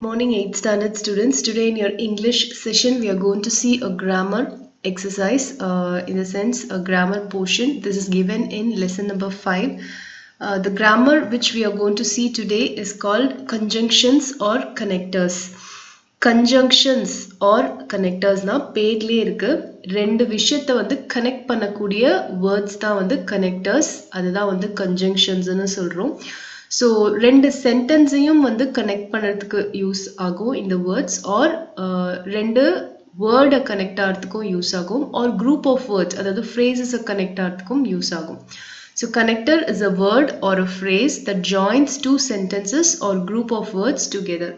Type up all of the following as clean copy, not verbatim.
Morning 8th standard students. Today in your English session we are going to see a grammar exercise, in the sense a grammar portion. This is given in lesson number 5. The grammar which we are going to see today is called conjunctions or connectors. Conjunctions or connectors na பேர்லயே இருக்கு. ரெண்டு விஷயத்தை வந்து connect பண்ணக்கூடிய words தான் வந்து connectors. அதுதான் வந்து கன்ஜங்ஷன்ஸ்னு சொல்றோம். ஸோ ரெண்டு சென்டென்ஸையும் வந்து கனெக்ட் பண்ணுறதுக்கு யூஸ் ஆகும் இந்த வேர்ட்ஸ், ஆர் ரெண்டு வேர்டை கனெக்ட் ஆகிறதுக்கும் யூஸ் ஆகும், ஆர் குரூப் ஆஃப் வேர்ட்ஸ் அதாவது ஃப்ரேசஸை கனெக்ட் ஆகிறதுக்கும் யூஸ் ஆகும். So connector is a word or a phrase that joins two sentences or group of words together.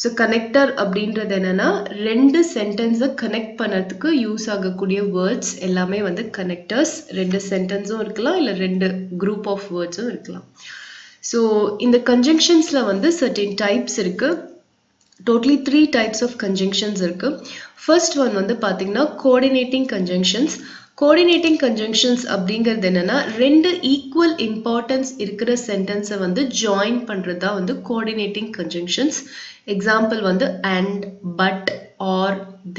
So connector அப்படின்றது என்னன்னா ரெண்டு சென்டென்ஸை கனெக்ட் பண்ணுறதுக்கு யூஸ் ஆகக்கூடிய வேர்ட்ஸ் எல்லாமே வந்து கனெக்டர்ஸ். ரெண்டு சென்டென்ஸும் இருக்கலாம், இல்லை ரெண்டு குரூப் ஆஃப் வேர்ட்ஸும் இருக்கலாம். ஸோ இந்த கன்ஜங்ஷன்ஸில் வந்து certain types இருக்கு. டோட்டலி 3 types of conjunctions இருக்கு. ஃபர்ஸ்ட் ஒன் வந்து பார்த்தீங்கன்னா கோஆர்டினேட்டிங் கன்ஜங்ஷன்ஸ். கோஆர்டினேட்டிங் கன்ஜங்ஷன்ஸ் அப்படிங்கிறது என்னன்னா ரெண்டு ஈக்குவல் இம்பார்ட்டன்ஸ் இருக்கிற சென்டென்ஸை வந்து ஜாயின் பண்ணுறது தான் வந்து கோஆர்டினேட்டிங் கன்ஜங்ஷன்ஸ். எக்ஸாம்பிள் வந்து and, but, or,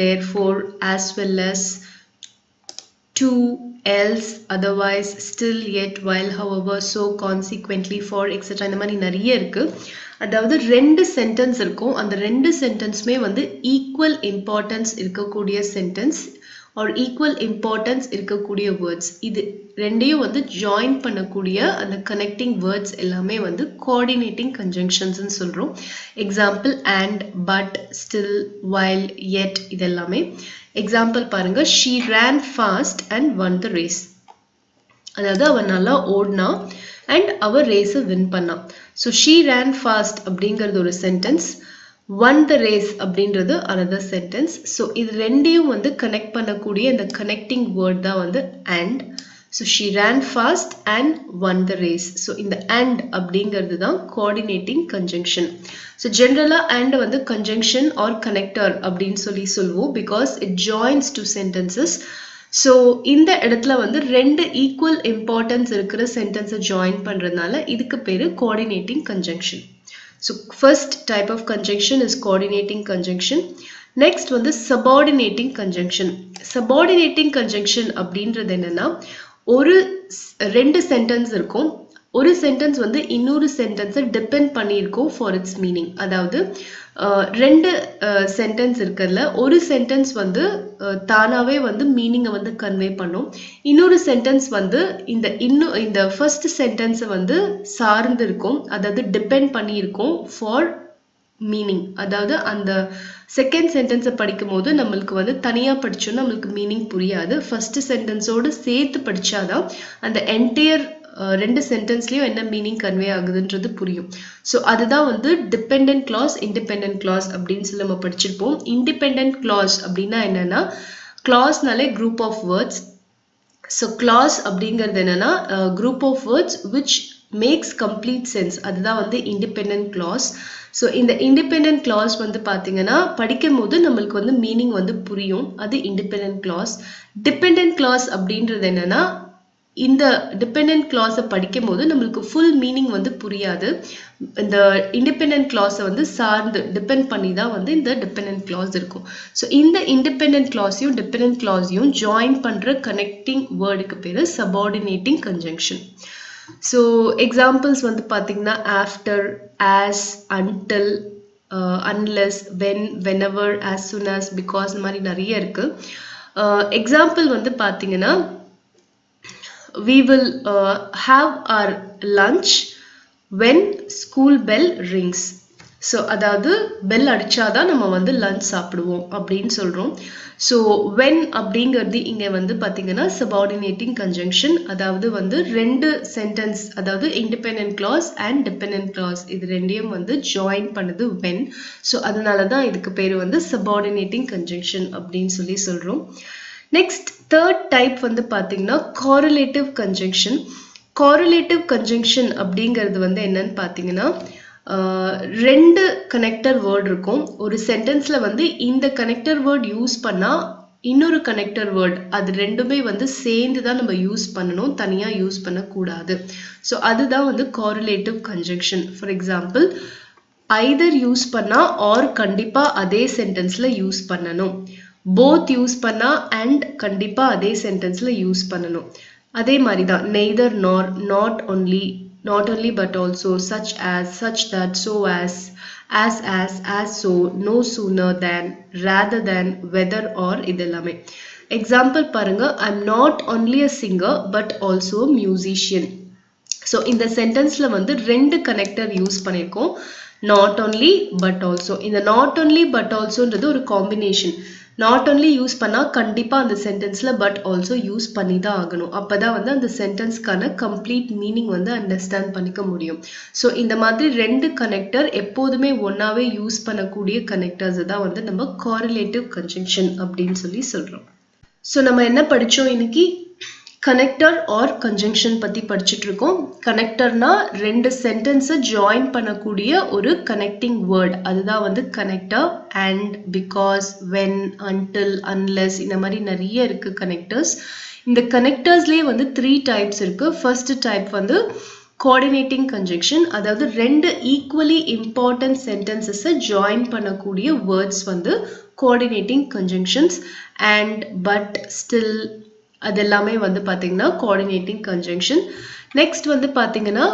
therefore, as well as, to, else, otherwise, still, yet, while, however, so, consequently, for, etc. இந்த மாதிரி நிறைய இருக்கு. அதாவது ரெண்டு சென்டென்ஸ் இருக்கும், அந்த ரெண்டு சென்டென்ஸுமே வந்து ஈக்குவல் இம்பார்ட்டன்ஸ் இருக்கக்கூடிய சென்டென்ஸ் ஆர் ஈக்குவல் இம்பார்ட்டன்ஸ் இருக்கக்கூடிய வேர்ட்ஸ். இது ரெண்டையும் வந்து ஜாயின் பண்ணக்கூடிய அந்த கனெக்டிங் வேர்ட்ஸ் எல்லாமே வந்து கோஆர்டினேட்டிங் கன்ஜங்ஷன்ஸ்னு சொல்கிறோம். Example and, but, still, while, yet இதெல்லாமே. எக்ஸாம்பிள் பாருங்க, she ran fast and won the race. அதாவது அவன் நல்லா ஓடினா அண்ட் அவ ரேஸை வின் பண்ணான். ஸோ she ran fast அப்படிங்கிறது ஒரு சென்டென்ஸ், won the race அப்படின்றது another sentence. ஸோ இது ரெண்டையும் வந்து கனெக்ட் பண்ணக்கூடிய இந்த கனெக்டிங் வேர்ட் தான் வந்து and. So she ran fast and won the race. So இந்த and அப்படிங்கிறது தான் கோஆர்டினேட்டிங் கன்ஜங்ஷன். ஸோ ஜென்ரலாக and வந்து கன்ஜங்ஷன் ஆர் கனெக்டர் அப்படின்னு சொல்லுவோம், because it joins two sentences. So இந்த இடத்துல வந்து ரெண்டு ஈக்குவல் இம்பார்ட்டன்ஸ் இருக்கிற சென்டென்ஸை ஜாயின் பண்ணுறதுனால இதுக்கு பேர் coordinating conjunction. So first type of conjunction is coordinating conjunction. Next வந்து subordinating conjunction. Subordinating conjunction அப்படின்றது என்னன்னா ஒரு ரெண்டு சென்டென்ஸ் இருக்கும், ஒரு சென்டென்ஸ் வந்து இன்னொரு சென்டென்ஸை டிபெண்ட் பண்ணியிருக்கோம் ஃபார் இட்ஸ் மீனிங். அதாவது ரெண்டு சென்டென்ஸ் இருக்கிறதுல ஒரு சென்டென்ஸ் வந்து தானாகவே வந்து மீனிங்கை வந்து கன்வே பண்ணும், இன்னொரு சென்டென்ஸ் வந்து இந்த ஃபர்ஸ்ட் சென்டென்ஸை வந்து சார்ந்து இருக்கும், அதாவது டிபெண்ட் பண்ணியிருக்கோம் ஃபார் மீனிங். அதாவது அந்த செகண்ட் சென்டென்ஸை படிக்கும் போது நம்மளுக்கு வந்து தனியாக படித்தோன்னா நம்மளுக்கு மீனிங் புரியாது, ஃபர்ஸ்ட் சென்டென்ஸோடு சேர்த்து படித்தாதான் அந்த என்டையர் ரெண்டு சென்டென்ஸ்லயும் என்ன மீனிங் கன்வே ஆகுதுன்றது புரியும். ஸோ அதுதான் வந்து டிபெண்டன்ட் கிளாஸ், இண்டிபெண்டன்ட் கிளாஸ் அப்படின்னு சொல்லி நம்ம படிச்சிருப்போம். இண்டிபெண்டன்ட் கிளாஸ் அப்படின்னா என்னன்னா, கிளாஸ்னாலே group of words. So clause அப்படிங்கிறது என்னன்னா group of words which makes complete sense, அதுதான் வந்து இண்டிபெண்டன்ட் கிளாஸ். ஸோ இந்த இண்டிபெண்டன்ட் கிளாஸ் வந்து பார்த்தீங்கன்னா படிக்கும் போது நம்மளுக்கு வந்து மீனிங் வந்து புரியும், அது இண்டிபெண்டன்ட் கிளாஸ். டிபெண்டன்ட் கிளாஸ் அப்படின்றது என்னன்னா இந்த டிபெண்டன்ட் கிளாஸை படிக்கும் போது நம்மளுக்கு ஃபுல் மீனிங் வந்து புரியாது, இந்த இண்டிபெண்டன்ட் கிளாஸை வந்து சார்ந்து டிபெண்ட் பண்ணி தான் வந்து இந்த டிபெண்டன்ட் கிளாஸ் இருக்கும். ஸோ இந்த இண்டிபெண்டன்ட் கிளாஸையும் டிபெண்டன்ட் கிளாஸையும் ஜாயின் பண்ணுற கனெக்டிங் வேர்டுக்கு பேர் சபார்டினேட்டிங் கன்ஜங்ஷன். ஸோ எக்ஸாம்பிள்ஸ் வந்து பார்த்தீங்கன்னா after, as, until, unless, when, whenever, as soon as, because, இந்த மாதிரி நிறைய இருக்கு. எக்ஸாம்பிள் வந்து பார்த்தீங்கன்னா we will have our lunch when school bell rings. So அதாவது பெல் அடிச்சாதான் நம்ம வந்து லஞ்ச் சாப்பிடுவோம் அப்படின்னு சொல்கிறோம். ஸோ வென் அப்படிங்கிறது இங்கே வந்து பார்த்தீங்கன்னா சபார்டினேட்டிங் கன்ஜங்ஷன், அதாவது வந்து ரெண்டு சென்டென்ஸ், அதாவது independent class and dependent class இது ரெண்டையும் வந்து ஜாயின் பண்ணுது வென். ஸோ அதனால தான் இதுக்கு பேர் வந்து சபார்டினேட்டிங் கன்ஜங்ஷன் அப்படின்னு சொல்கிறோம். நெக்ஸ்ட் தேர்ட் டைப் வந்து பார்த்தீங்கன்னா கோரிலேட்டிவ் கன்ஜங்ஷன். கோரிலேட்டிவ் கன்ஜங்ஷன் அப்படிங்கிறது வந்து என்னன்னு பார்த்தீங்கன்னா ரெண்டு கனெக்டர் வேர்ட் இருக்கும், ஒரு சென்டென்ஸ்ல வந்து இந்த கனெக்டர் வேர்ட் யூஸ் பண்ணா இன்னொரு கனெக்டர் வேர்ட், அது ரெண்டுமே வந்து சேர்ந்து தான் நம்ம யூஸ் பண்ணணும், தனியாக யூஸ் பண்ணக்கூடாது. ஸோ அதுதான் வந்து correlative conjunction. For example either use பண்ணா or கண்டிப்பா அதே சென்டென்ஸ்ல யூஸ் பண்ணணும். both யூஸ் பண்ணா and கண்டிப்பா அதே சென்டென்ஸ்ல யூஸ் பண்ணணும். அதே மாதிரி தான் neither nor, not only but also, such as, such that, so as so, no sooner than, rather than, whether or இதெல்லாமே. எக்ஸாம்பிள் பாருங்க, I'm not only a singer but also a musician. So இந்த சென்டென்ஸ்ல வந்து ரெண்டு connector use பண்ணியிருக்கோம், not only but also. இந்த not only but alsoன்றது ஒரு combination. not only use பண்ணா கண்டிப்பா அந்த சென்டென்ஸ்ல but also யூஸ் பண்ணி தான் ஆகணும். அப்பதான் வந்து அந்த சென்டென்ஸ்க்கான கம்ப்ளீட் மீனிங் வந்து அண்டர்ஸ்டாண்ட் பண்ணிக்க முடியும். ஸோ இந்த மாதிரி ரெண்டு கனெக்டர் எப்போதுமே ஒன்னாவே யூஸ் பண்ணக்கூடிய கனெக்டர்ஸ் தான் வந்து நம்ம correlative conjunction அப்படின்னு சொல்லி சொல்றோம். ஸோ நம்ம என்ன படிச்சோம் இன்னைக்கு? கனெக்டர் ஆர் கன்ஜங்ஷன் பத்தி படிச்சுட்டு இருக்கோம். கனெக்டர்னா ரெண்டு சென்டென்ஸை ஜாயின் பண்ணக்கூடிய ஒரு கனெக்டிங் வேர்ட், அதுதான் வந்து connector. And, because, when, until, unless, இந்த மாதிரி நிறைய இருக்கு கனெக்டர்ஸ். இந்த கனெக்டர்ஸ்லேயே வந்து 3 டைப்ஸ் இருக்கு. ஃபர்ஸ்ட் டைப் வந்து கோஆர்டினேட்டிங் கன்ஜங்ஷன், அதாவது ரெண்டு ஈக்குவலி இம்பார்ட்டன்ட் சென்டென்சஸை ஜாயின் பண்ணக்கூடிய வேர்ட்ஸ் வந்து coordinating conjunctions. And, but, still, அதெல்லாமே வந்து பார்த்தீங்கன்னா கோஆர்டினேட்டிங் கன்ஜங்ஷன். நெக்ஸ்ட் வந்து பார்த்தீங்கன்னா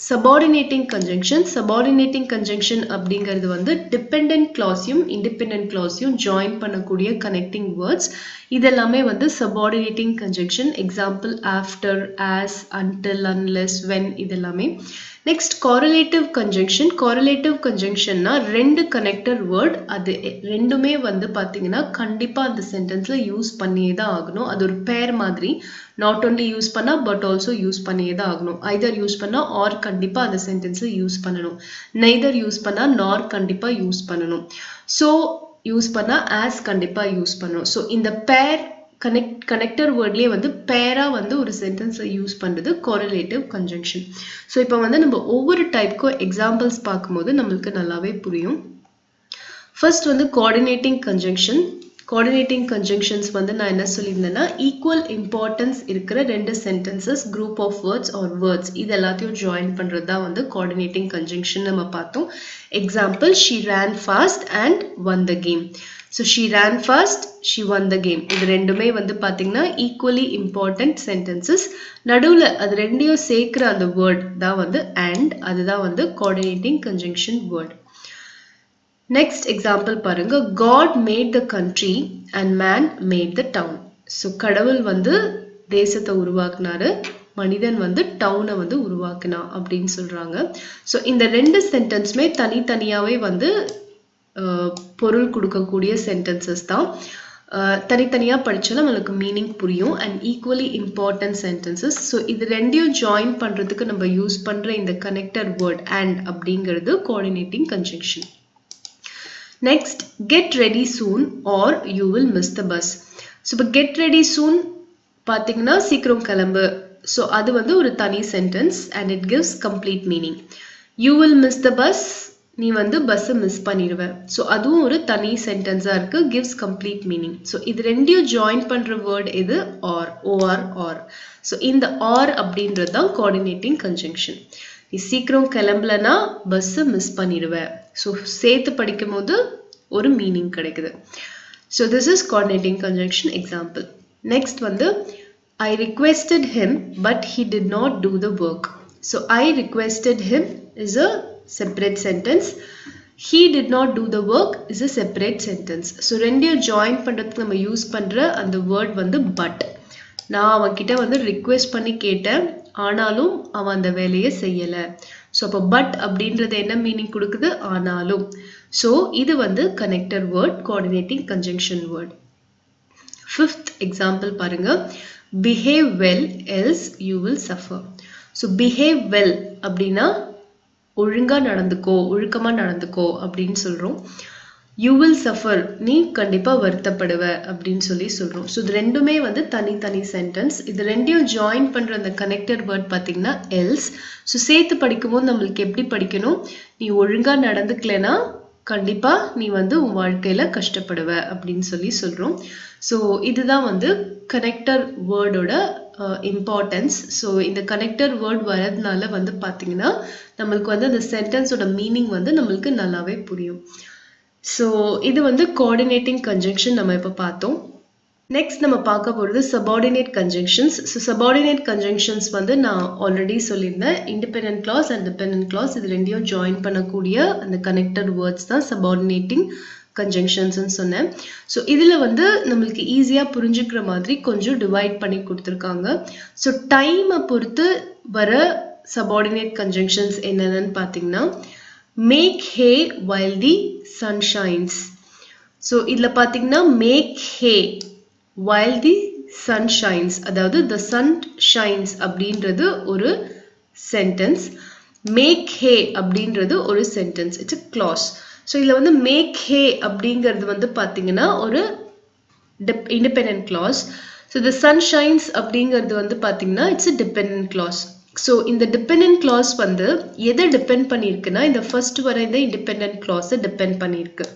சபார்டினேட்டிங் கன்ஜங்ஷன். சபார்டினேட்டிங் கன்ஜங்ஷன் அப்படிங்கிறது வந்து டிபெண்டன்ட் கிளாஸையும் இண்டிபெண்டன்ட் கிளாஸையும் ஜாயின் பண்ணக்கூடிய கனெக்டிங் வேர்ட்ஸ். இதெல்லாமே வந்து subordinating conjunction. Example after, as, until, unless, when, இதெல்லாமே. Next correlative conjunction. correlative conjunctionனா ரெண்டு கனெக்டர் வேர்ட், அது ரெண்டுமே வந்து பார்த்தீங்கன்னா கண்டிப்பா அந்த சென்டென்ஸ்ல யூஸ் பண்ணியே தான் ஆகணும். அது ஒரு பேர் மாதிரி. நாட் only யூஸ் பண்ணா பட் ஆல்சோ யூஸ் பண்ணியே தான் ஆகணும். either யூஸ் பண்ணா ஆர் கண்டிப்பா அந்த சென்டென்ஸ்ல யூஸ் பண்ணணும். neither யூஸ் பண்ணா நார் கண்டிப்பா யூஸ் பண்ணணும். ஸோ யூஸ் பண்ணா ஆஸ் கண்டிப்பா யூஸ் பண்ணணும். ஸோ இந்த பேர் கனெக்டர் வேர்ட்லேயே வந்து பேரா வந்து ஒரு சென்டென்ஸை யூஸ் பண்ணுறது correlative conjunction. ஸோ இப்போ வந்து நம்ம ஒவ்வொரு டைப்புக்கும் எக்ஸாம்பிள்ஸ் பார்க்கும்போது நம்மளுக்கு நல்லாவே புரியும். ஃபர்ஸ்ட் வந்து கோஆர்டினேட்டிங் கன்ஜங்ஷன். கோஆர்டினேட்டிங் கன்ஜங்ஷன்ஸ் வந்து நான் என்ன சொல்லியிருந்தேன்னா ஈக்குவல் இம்பார்ட்டன்ஸ் இருக்கிற ரெண்டு sentences, group of words or words, இது எல்லாத்தையும் ஜாயின் பண்ணுறது தான் வந்து கோஆர்டினேட்டிங் கன்ஜங்ஷன் நம்ம பார்த்தோம். Example, she ran fast and won the game. So she ran fast, she won the game. இது ரெண்டுமே வந்து பார்த்தீங்கன்னா ஈக்குவலி இம்பார்ட்டன்ட் சென்டென்சஸ். நடுவில் அது ரெண்டையும் சேர்க்கிற அந்த வேர்ட் தான் வந்து and, அதுதான் வந்து coordinating conjunction word. Next example பாருங்க, God made the country and man made the town. So கடவுள் வந்து தேசத்தை உருவாக்குனாரு, மனிதன் வந்து டவுனை வந்து உருவாக்குனா அப்படின்னு சொல்றாங்க. ஸோ இந்த ரெண்டு சென்டென்ஸுமே தனித்தனியாவே வந்து பொருள் கொடுக்கக்கூடிய சென்டென்சஸ் தான். தனித்தனியா படிச்சாலும் நம்மளுக்கு மீனிங் புரியும். And equally important sentences. So இது ரெண்டையும் ஜாயின் பண்றதுக்கு நம்ம யூஸ் பண்ற இந்த கனெக்டர் வேர்ட் அண்ட் அப்படிங்கிறது coordinating conjunction. Next, get ready soon are you will miss the bus. So இப்போ கெட் ரெடி சூன் பார்த்தீங்கன்னா சீக்கிரம் கிளம்பு. ஸோ அது வந்து ஒரு தனி sentence and it gives complete meaning. You will miss the bus, நீ வந்து பஸ்ஸை மிஸ் பண்ணிடுவ. ஸோ அதுவும் ஒரு தனி சென்டென்ஸாக இருக்கு, கிவ்ஸ் கம்ப்ளீட் மீனிங். ஸோ இது ரெண்டையும் ஜாயின் பண்ணுற வேர்ட் எது? Or, O R, or. ஸோ இந்த ஆர் அப்படின்றது தான் கோஆர்டினேட்டிங் கன்ஜங்ஷன். நீ சீக்கிரம் கிளம்பலனா பஸ்ஸை மிஸ் பண்ணிடுவ. ஸோ சேர்த்து படிக்கும் போது ஒரு மீனிங் கிடைக்குது. So this is coordinating conjunction example. Next வந்து I requested him but he did not do the work. So I requested him is a separate sentence. He did not do the work is a separate sentence. So ரெண்டையும் join பண்றதுக்கு நம்ம use பண்ற அந்த word வந்து but. நான் அவன் கிட்ட வந்து ரிக்வெஸ்ட் பண்ணி கேட்டேன், ஆனாலும் அவன் அந்த வேலையை செய்யல. ஸோ அப்போ பட் அப்படின்றது என்ன மீனிங் கொடுக்குது? ஆனாலும். ஸோ இது வந்து connector word, coordinating conjunction word. Fifth example பாருங்க, behave well else you will suffer. So behave well அப்படின்னா ஒழுங்கா நடந்துக்கோ, ஒழுக்கமா நடந்துக்கோ அப்படின்னு சொல்றோம். you will suffer, நீ கண்டிப்பா வருத்தப்படுவ அப்படின்னு சொல்லி சொல்றோம். ஸோ இது ரெண்டுமே வந்து தனித்தனி சென்டென்ஸ். இது ரெண்டையும் ஜாயின் பண்ற அந்த கனெக்டட் வேர்ட் பார்த்தீங்கன்னா else. ஸோ சேர்த்து படிக்கும்போது நம்மளுக்கு எப்படி படிக்கணும்? நீ ஒழுங்கா நடந்துக்கலனா கண்டிப்பா நீ வந்து உன் வாழ்க்கையில கஷ்டப்படுவ அப்படின்னு சொல்லி சொல்றோம். ஸோ இதுதான் வந்து கனெக்டர் வேர்டோட இம்பார்ட்டன்ஸ். ஸோ இந்த கனெக்டர் வேர்ட் வரதுனால வந்து பார்த்தீங்கன்னா நம்மளுக்கு வந்து அந்த சென்டென்ஸோட மீனிங் வந்து நம்மளுக்கு நல்லாவே புரியும். ஸோ இது வந்து கோஆர்டினேட்டிங் கன்ஜங்ஷன் நம்ம இப்போ பார்த்தோம். நெக்ஸ்ட் நம்ம பார்க்க போகிறது subordinate conjunctions. So subordinate conjunctions வந்து நான் ஆல்ரெடி சொல்லியிருந்தேன், independent class and dependent class இது ரெண்டையும் ஜாயின் பண்ணக்கூடிய அந்த கனெக்டட் வேர்ட்ஸ் தான் சபார்டினேட்டிங் கன்ஜங்ஷன்ஸ்ன்னு சொன்னேன். ஸோ இதில் வந்து நம்மளுக்கு ஈஸியாக புரிஞ்சுக்கிற மாதிரி கொஞ்சம் டிவைட் பண்ணி கொடுத்துருக்காங்க. ஸோ டைமை பொறுத்து வர சபார்டினேட் கன்ஜங்ஷன்ஸ் என்னென்னு பார்த்தீங்கன்னா, make hay while the sun shines. So இதில் பார்த்தீங்கன்னா make hay while the sun shines, அதாவது the sun shines அப்படின்றது ஒரு sentence, make hay அப்படின்றது ஒரு sentence, it's a clause. So இதில் வந்து make hay அப்படிங்கிறது வந்து பார்த்தீங்கன்னா ஒரு independent clause. So the sun shines அப்படிங்கிறது வந்து பார்த்தீங்கன்னா it's a dependent clause. So இந்த dependent clause வந்து எதை டிபெண்ட் பண்ணியிருக்குன்னா இந்த ஃபர்ஸ்ட் வர இந்த independent clause டிபெண்ட் பண்ணியிருக்கு.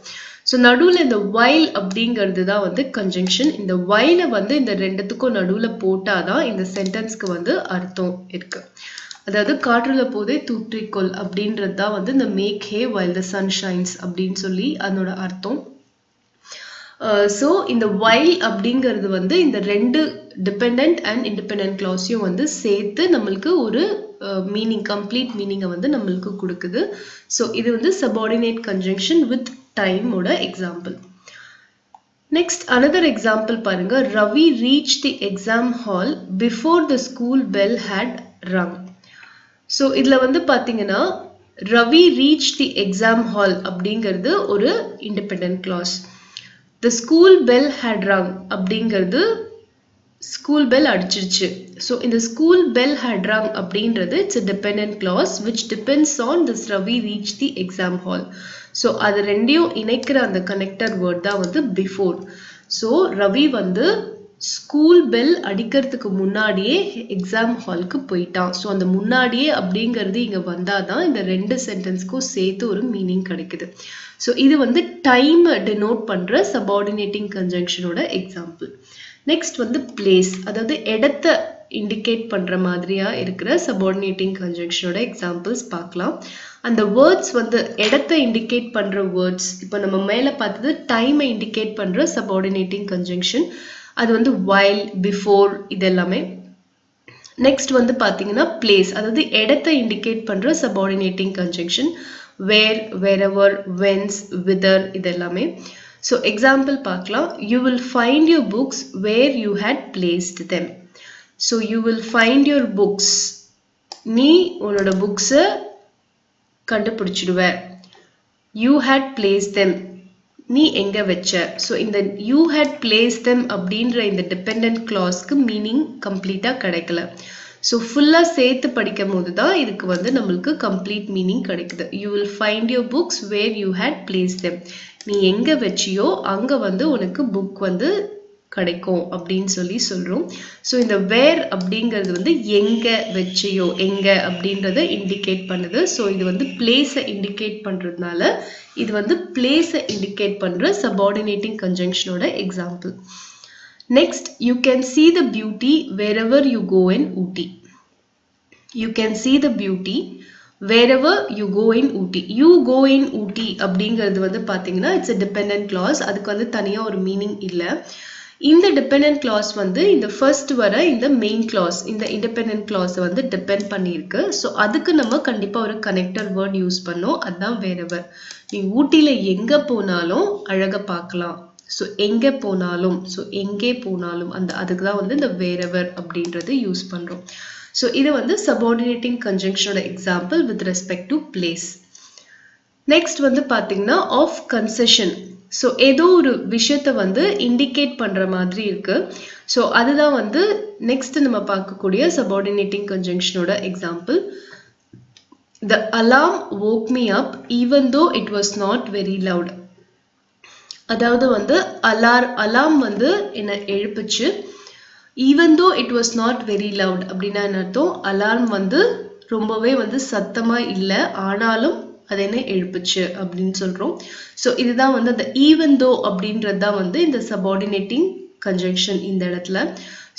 ஸோ நடுவில் இந்த while அப்படிங்கிறது தான் வந்து கன்ஜங்ஷன். இந்த while வந்து இந்த ரெண்டுத்துக்கும் நடுவில் போட்டால் தான் இந்த சென்டென்ஸ்க்கு வந்து அர்த்தம் இருக்கு. அதாவது காற்றுல போதே தூற்றிக்கொள் அப்படின்றது தான் வந்து இந்த make hay while the sun shines அப்படின்னு சொல்லி அதனோட அர்த்தம். ஸோ இந்த while அப்படிங்கிறது வந்து இந்த ரெண்டு டிபெண்ட் அண்ட் இண்டிபெண்டன்ட் கிளாஸையும் வந்து சேர்த்து நம்மளுக்கு ஒரு மீனிங், கம்ப்ளீட் மீனிங்கை வந்து நம்மளுக்கு கொடுக்குது. ஸோ இது வந்து சபார்டினேட் கன்ஜங்ஷன் வித் டைம் ஓட எக்ஸாம்பிள். நெக்ஸ்ட் another எக்ஸாம்பிள் பாருங்க. Ravi reached the exam hall before the school bell had rung. So இதில் வந்து பார்த்தீங்கன்னா Ravi reached the exam hall அப்படிங்கிறது ஒரு independent class. the school bell had rung அப்படிங்கிறது ஸ்கூல் பெல் அடிச்சிருச்சு. So இந்த ஸ்கூல் பெல் had rung அப்படின்றது it's a dependent clause which depends on this Ravi reach the exam hall. So அது ரெண்டையும் இணைக்கிற அந்த கனெக்டர் வேர்ட் தான் வந்து பிஃபோர். ஸோ ரவி வந்து ஸ்கூல் பெல் அடிக்கிறதுக்கு முன்னாடியே எக்ஸாம் ஹாலுக்கு போயிட்டான். ஸோ அந்த முன்னாடியே அப்படிங்கிறது இங்கே வந்தால் தான் இந்த ரெண்டு சென்டென்ஸ்க்கும் சேர்த்து ஒரு மீனிங் கிடைக்குது. ஸோ இது வந்து டைம் டினோட் பண்ணுற சபார்டினேட்டிங் கன்ஜங்ஷனோட எக்ஸாம்பிள். நெக்ஸ்ட் வந்து பிளேஸ், அதாவது இடத்த இண்டிகேட் பண்ணுற மாதிரியா இருக்கிற சபார்டினேட்டிங் கன்ஜங்ஷனோட எக்ஸாம்பிள்ஸ் பார்க்கலாம். அந்த வேர்ட்ஸ் வந்து இடத்தை இண்டிகேட் பண்ணுற வேர்ட்ஸ், இப்போ நம்ம மேலே பார்த்தது டைமை இண்டிகேட் பண்ணுற சபார்டினேட்டிங் கன்ஜங்ஷன், அது வந்து while, before இதெல்லாமே. நெக்ஸ்ட் வந்து பார்த்தீங்கன்னா பிளேஸ், அதாவது இடத்தை இண்டிகேட் பண்ணுற subordinating conjunction where, wherever, whence, whither இதெல்லாமே. ஸோ எக்ஸாம்பிள் பார்க்கலாம். You will find your books where you had placed them. So you will find your books, நீ உன்னோட புக்ஸை கண்டுபிடிச்சிடுவ. You had placed them, நீ எங்க வச்ச. ஸோ இந்த you had placed them அப்படின்ற இந்த டிபெண்டன்ட் கிளாஸ்க்கு மீனிங் கம்ப்ளீட்டாக கிடைக்கல. ஸோ ஃபுல்லாக சேர்த்து படிக்கும் போது தான் இதுக்கு வந்து நம்மளுக்கு கம்ப்ளீட் மீனிங் கிடைக்குது. You will find your books where you had placed them, நீ எங்கே வச்சியோ அங்கே வந்து உனக்கு புக் வந்து கிடைக்கும் அப்படின்னு சொல்லி சொல்கிறோம். ஸோ இந்த வேர் அப்படிங்கிறது வந்து எங்கே வச்சியோ, எங்கே அப்படின்றத இண்டிகேட் பண்ணுது. ஸோ இது வந்து பிளேஸை இண்டிகேட் பண்ணுறதுனால இது வந்து பிளேஸை இண்டிகேட் பண்ணுற சபார்டினேட்டிங் கன்ஜங்ஷனோட example. Next, you can see the beauty wherever you go in Ooty. You can see the beauty wherever you go in Ooty. You go in Ooty அப்படிங்கிறது வந்து பார்த்தீங்கன்னா இட்ஸ் a dependent clause. அதுக்கு வந்து தனியாக ஒரு meaning இல்லை. இந்த dependent class வந்து இந்த ஃபர்ஸ்ட் வர இந்த மெயின் கிளாஸ், இந்த இண்டிபெண்டன்ட் கிளாஸை வந்து டிபெண்ட் பண்ணியிருக்கு. ஸோ அதுக்கு நம்ம கண்டிப்பாக ஒரு கனெக்டர் வேர்ட் யூஸ் பண்ணோம், அதுதான் வேறவர். நீ ஊட்டியில் எங்கே போனாலும் அழகாக பார்க்கலாம். ஸோ எங்கே போனாலும், ஸோ எங்கே போனாலும் அந்த அதுக்கு தான் வந்து இந்த வேறவர் அப்படின்றது யூஸ் பண்ணுறோம். ஸோ இது வந்து சபார்டினேட்டிங் கன்ஜங்ஷனோட example with respect to place. Next வந்து பார்த்தீங்கன்னா ஆஃப் கன்செஷன். ஸோ ஏதோ ஒரு விஷயத்தை வந்து இண்டிகேட் பண்ணுற மாதிரி இருக்கு. ஸோ அதுதான் வந்து நெக்ஸ்ட் நம்ம பார்க்கக்கூடிய சபார்டினேட்டிங் கன்ஜங்ஷனோட example. The alarm woke me up even though it was not very loud. அதாவது வந்து அலாம் வந்து என்னை எழுப்புச்சு. Even though it was not very loud அப்படின்னா என்ன அர்த்தம்? அலார்ம் வந்து ரொம்பவே வந்து சத்தமாக இல்லை, ஆனாலும் அது என்ன எழுப்புச்சு அப்படின்னு சொல்கிறோம். ஸோ இதுதான் வந்து அந்த ஈவன் தோ அப்படின்றது தான் வந்து இந்த சபார்டினேட்டிங் conjunction இந்த இடத்துல.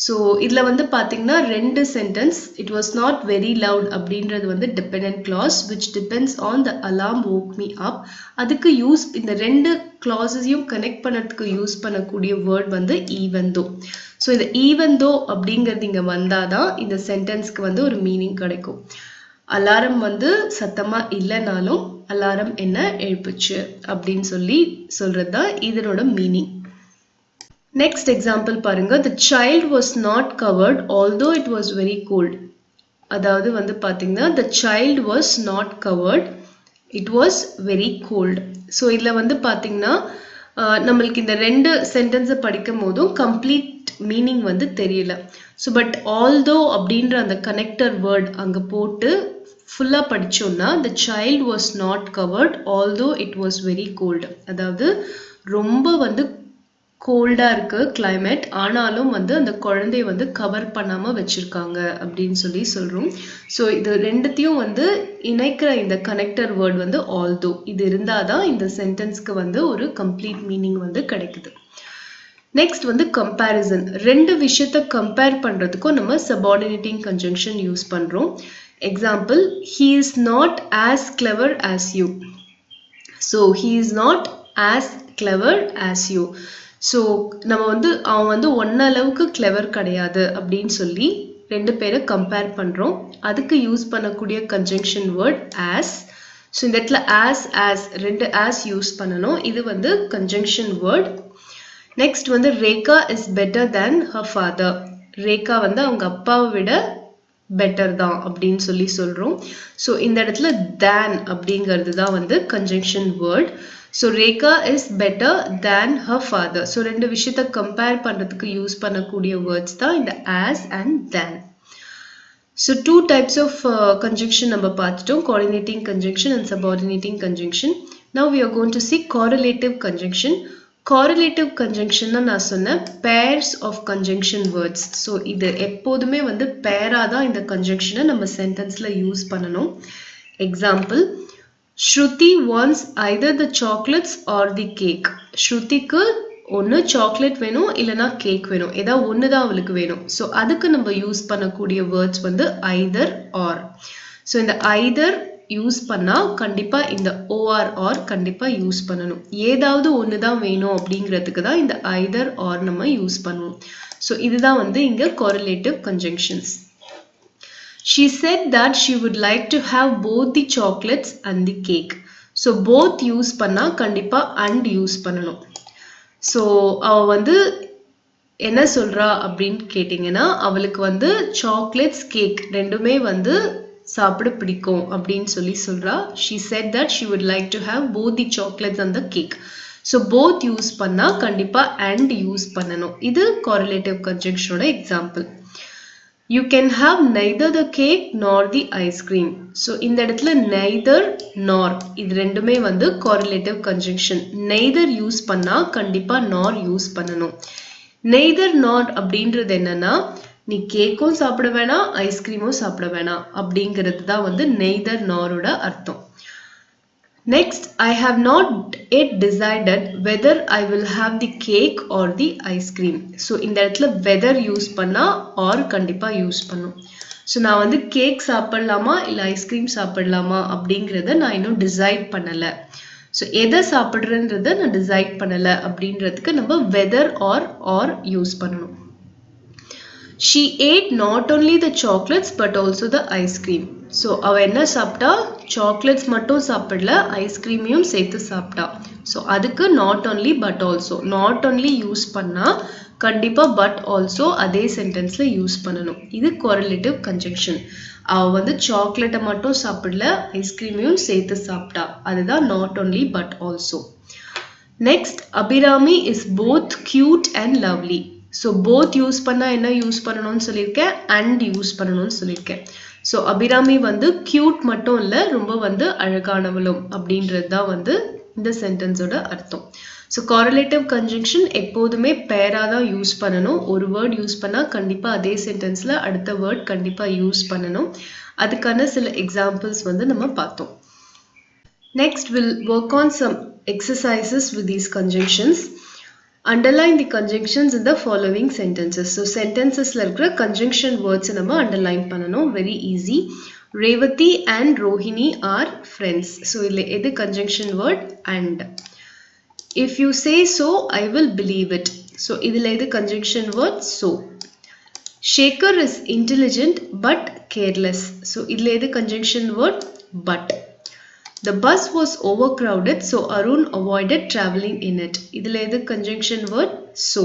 ஸோ இதில் வந்து பார்த்தீங்கன்னா ரெண்டு sentence it was not very loud அப்படின்றது வந்து dependent clause which depends on the alarm woke me up. அதுக்கு யூஸ் இந்த ரெண்டு கிளாஸஸையும் கனெக்ட் பண்ணுறதுக்கு யூஸ் பண்ணக்கூடிய வேர்ட் வந்து ஈவன் தோ. ஸோ இந்த ஈவன் தோ அப்படிங்கிறது இங்கே வந்தால் தான் இந்த சென்டென்ஸ்க்கு வந்து ஒரு மீனிங் கிடைக்கும். அலாரம் வந்து சத்தமாக இல்லைனாலும் அலாரம் என்ன எழுப்புச்சு அப்படின்னு சொல்றது தான் இதனோட மீனிங். Next example பாருங்க, the child was not covered although it was very cold. அதாவது வந்து பார்த்தீங்கன்னா the child was not covered, it was very cold. So இதில் வந்து பார்த்தீங்கன்னா நம்மளுக்கு இந்த ரெண்டு சென்டென்ஸை படிக்கும் போதும் கம்ப்ளீட் மீனிங் வந்து தெரியல. ஸோ பட் ஆல்தோ அப்படின்ற அந்த கனெக்டர் வேர்ட் அங்கே போட்டு ஃபுல்லாக படித்தோம்னா the child was not covered although it was very cold. அதாவது ரொம்ப வந்து கோல்டாக இருக்கு கிளைமேட், ஆனாலும் வந்து அந்த குழந்தைய வந்து கவர் பண்ணாமல் வச்சுருக்காங்க அப்படின்னு சொல்கிறோம். ஸோ இது ரெண்டுத்தையும் வந்து இணைக்கிற இந்த கனெக்டர் வேர்ட் வந்து ஆல்தோ. இது இருந்தால் தான் இந்த சென்டென்ஸ்க்கு வந்து ஒரு கம்ப்ளீட் மீனிங் வந்து கிடைக்குது. நெக்ஸ்ட் வந்து கம்பேரிசன். ரெண்டு விஷயத்த கம்பேர் பண்ணுறதுக்கும் நம்ம சபார்டினேட்டிங் கன்ஜங்ஷன் யூஸ் பண்ணுறோம். Example, he is not as clever as you. So he is not as clever as you. So நம்ம வந்து அவன் வந்து ஒன்னளவுக்கு கிளவர் கிடையாது அப்படின்னு சொல்லி ரெண்டு பேரை கம்பேர் பண்ணுறோம். அதுக்கு யூஸ் பண்ணக்கூடிய கன்ஜங்ஷன் வேர்ட் ஆஸ். ஸோ இந்த இடத்துல ஆஸ் ரெண்டு ஆஸ் யூஸ் பண்ணணும். இது வந்து கன்ஜங்ஷன் வேர்ட். நெக்ஸ்ட் வந்து Rekha is better than her father. Rekha வந்து அவங்க அப்பாவை விட பெட்டர் தான் அப்படின்னு சொல்கிறோம். ஸோ இந்த இடத்துல தேன் அப்படிங்கிறது தான் வந்து conjunction word. So Rekha is better than her father. So ரெண்டு விஷயத்த கம்பேர் பண்ணுறதுக்கு யூஸ் பண்ணக்கூடிய வேர்ட்ஸ் தான் இந்த as and than. So two types of conjunction நம்ம பார்த்துட்டோம், coordinating conjunction and subordinating conjunction. Now we are going to see correlative conjunction. correlative conjunction நான் சொன்னேன் pairs of conjunction words. So இது எப்போதுமே வந்து பேராக தான் இந்த கன்ஜங்ஷனை நம்ம சென்டென்ஸில் யூஸ் பண்ணணும். Example, Shruti wants either the chocolates or the cake. ஸ்ருதிக்கு ஒன்று சாக்லேட் வேணும் இல்லைனா கேக் வேணும், ஏதாவது ஒன்று தான் அவளுக்கு வேணும். ஸோ அதுக்கு நம்ம யூஸ் பண்ணக்கூடிய வேர்ட்ஸ் வந்து either or. ஸோ இந்த either யூஸ் பண்ணால் கண்டிப்பாக இந்த ஓஆர் ஆர் கண்டிப்பாக யூஸ் பண்ணணும். ஏதாவது ஒன்று தான் வேணும் அப்படிங்கிறதுக்கு தான் இந்த either or நம்ம யூஸ் பண்ணுவோம். ஸோ இதுதான் வந்து இங்கே correlative conjunctions. She said that she would like to have both the chocolates and the cake. So both use பண்ணா கண்டிப்பா and use பண்ணணும். So அவ வந்து என்ன சொல்றா அப்படின்னு கேட்டிங்கன்னா, அவளுக்கு வந்து சாக்லேட்ஸ் கேக் ரெண்டுமே வந்து சாப்பிட பிடிக்கும் அப்படின்னு சொல்றா. She said that she would like to have both the chocolates and the cake. So both use பண்ணா கண்டிப்பா and use பண்ணணும். இது correlative conjunction ஓட example. You can have neither the cake nor the ice cream. So இந்த இடத்துல neither nor இது ரெண்டுமே வந்து correlative conjunction. neither யூஸ் பண்ணா கண்டிப்பா nor யூஸ் பண்ணணும். neither nor அப்படின்றது என்னன்னா, நீ கேக்கும் சாப்பிட வேணாம் ஐஸ்கிரீமும் சாப்பிட வேணாம் அப்படிங்கிறது தான் வந்து neither norோட அர்த்தம். Next, I have not yet decided whether I will have the cake or the ice cream. So இந்த இடத்துல whether யூஸ் பண்ணா or கண்டிப்பா யூஸ் பண்ணும். ஸோ நான் வந்து கேக் சாப்பிடலாமா இல்லை ஐஸ்கிரீம் சாப்பிடலாமா அப்படிங்கிறத நான் இன்னும் டிசைட் பண்ணலை. ஸோ எதை சாப்பிட்றன்றதை நான் டிசைட் பண்ணலை அப்படின்றதுக்கு நம்ம whether or யூஸ் பண்ணணும். She ate not only the chocolates but also the ice cream. So அவள் என்ன சாப்பிட்டா, சாக்லேட்ஸ் மட்டும் சாப்பிடல ஐஸ்கிரீமையும் சேர்த்து சாப்பிட்டா. ஸோ அதுக்கு not only but also, not only use பண்ணால் கண்டிப்பாக பட் ஆல்சோ அதே சென்டென்ஸில் யூஸ் பண்ணணும். இது correlative conjunction. அவள் வந்து சாக்லேட்டை மட்டும் சாப்பிடல ஐஸ்கிரீமையும் சேர்த்து சாப்பிட்டா, அதுதான் not only but also. Next, Abirami is both cute and lovely. So both use பண்ணால் என்ன யூஸ் பண்ணணும்னு சொல்லியிருக்கேன், அண்ட் யூஸ் பண்ணணும்னு சொல்லியிருக்கேன். ஸோ அபிராமி வந்து கியூட் மட்டும் இல்லை, ரொம்ப வந்து அழகானவளும் அப்படின்றது தான் வந்து இந்த சென்டென்ஸோட அர்த்தம். ஸோ correlative conjunction எப்போதுமே பேராக தான் யூஸ் பண்ணணும். ஒரு வேர்ட் யூஸ் பண்ணால் கண்டிப்பாக அதே சென்டென்ஸில் அடுத்த வேர்ட் கண்டிப்பாக யூஸ் பண்ணணும். அதுக்கான சில எக்ஸாம்பிள்ஸ் வந்து நம்ம பார்த்தோம். Next will work on some exercises with these conjunctions. Underline the conjunctions in the following sentences. So sentencesல இருக்கிற conjunction words நம்ம underline பண்ணணும். Very easy. Revati and Rohini are friends. So இதுல எது conjunction word? And. If you say so, I will believe it. So இதுல எது conjunction word? So. Shekhar is intelligent but careless. So இதுல எது conjunction word? But. The bus was overcrowded, so Arun avoided traveling in it. இதுல எது conjunction word? So.